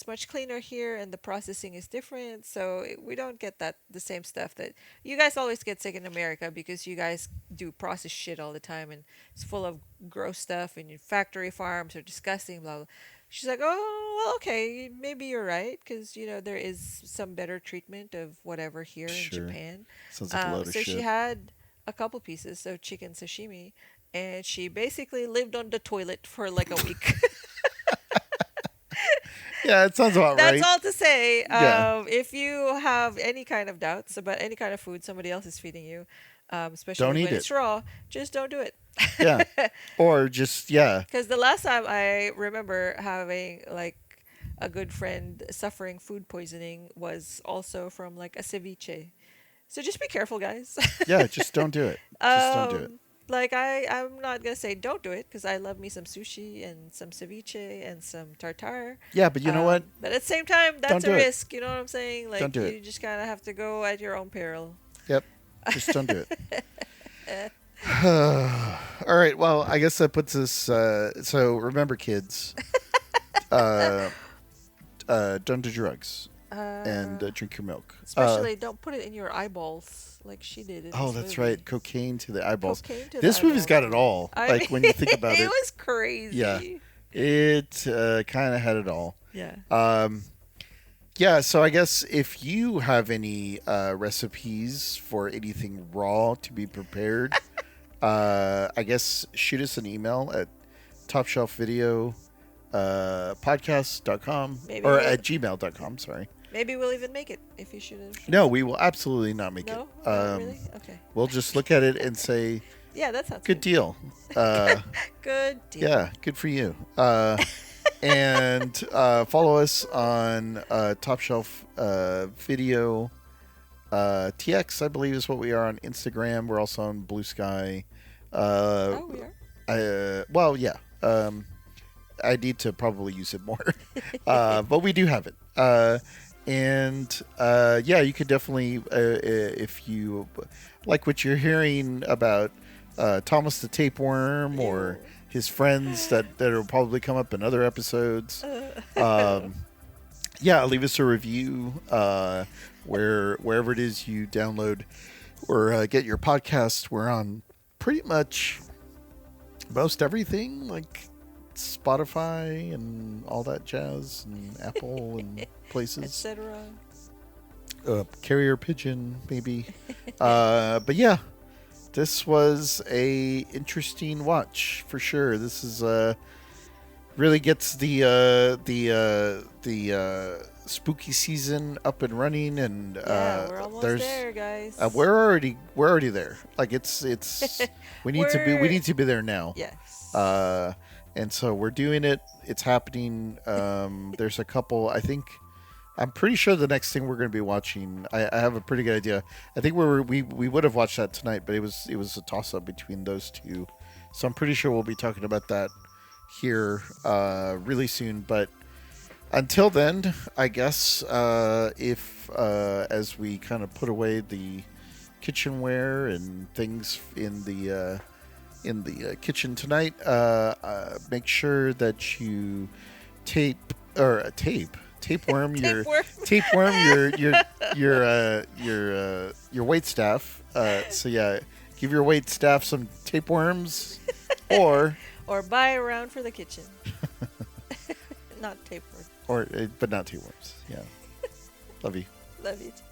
much cleaner here and the processing is different, so we don't get that the same stuff that you guys always get sick in America because you guys do processed shit all the time and it's full of gross stuff and your factory farms are disgusting, blah blah. She's like, oh well, okay, maybe you're right because there is some better treatment of whatever here in sure. Japan. Sounds like a load of So she shit. had a couple pieces of chicken sashimi and she basically lived on the toilet for like a week. Yeah, it sounds about That's right. all to say. Yeah, If you have any kind of doubts about any kind of food somebody else is feeding you, don't especially eat when it. it's raw, just don't do it. Yeah, or just yeah. Because the last time I remember having like a good friend suffering food poisoning was also from like a ceviche. So just be careful, guys. Yeah, just don't do it. Just don't do it. um, like I'm not gonna say don't do it because I love me some sushi and some ceviche and some tartare. Yeah, but you know what? But at the same time, Don't that's a do it. risk. You know what I'm saying? Don't Like do it. you just kind of have to go at your own peril. Yep. Just don't do it. All right. Well, I guess that puts us. So remember, kids, uh, don't do drugs and Uh, drink your milk. Especially don't put it in your eyeballs like she did in Oh, this that's movie. right. Cocaine to the eyeballs. Cocaine to the This movie's eyeballs, got it dude. all. I Like when mean, you think about it it. was Yeah. crazy. It kind of had it all. Yeah. Um, yeah, so I guess if you have any recipes for anything raw to be prepared, I guess shoot us an email at topshelfvideo podcast.com Maybe or we'll, at gmail.com. Sorry. maybe we'll even make it if you should have. No, we will absolutely not make No, it. not really. Okay. We'll just look at it and say, Yeah, that sounds good good. deal. Uh, Good deal. yeah, good for you. And follow us on Top Shelf Video TX, I believe is what we are on Instagram. We're also on Blue Sky. Oh, we are. Well, yeah. I need to probably use it more, but we do have it. And yeah, you could definitely, if you like what you're hearing about Thomas the Tapeworm or Ew. his friends that will probably come up in other episodes. Yeah, leave us a review wherever it is you download or get your podcast. We're on pretty much most everything, like Spotify and all that jazz, and Apple and places. Etc. Carrier pigeon, maybe. But yeah, this was a interesting watch for sure. This is really gets the spooky season up and running, and Yeah, we're almost there's there, guys. we're already there. Like it's we need We're- to be there now. Yes. And so we're doing it. It's happening. There's a couple. I'm pretty sure the next thing we're going to be watching. I have a pretty good idea. I think we would have watched that tonight, but it was a toss up between those two. So I'm pretty sure we'll be talking about that here really soon. But until then, I guess if as we kind of put away the kitchenware and things in the kitchen tonight, make sure that you tapeworm your wait staff. So yeah, give your wait staff some tapeworms, or Or buy a round for the kitchen. Not tapeworm. but not tapeworms. Yeah, love you. Love you too.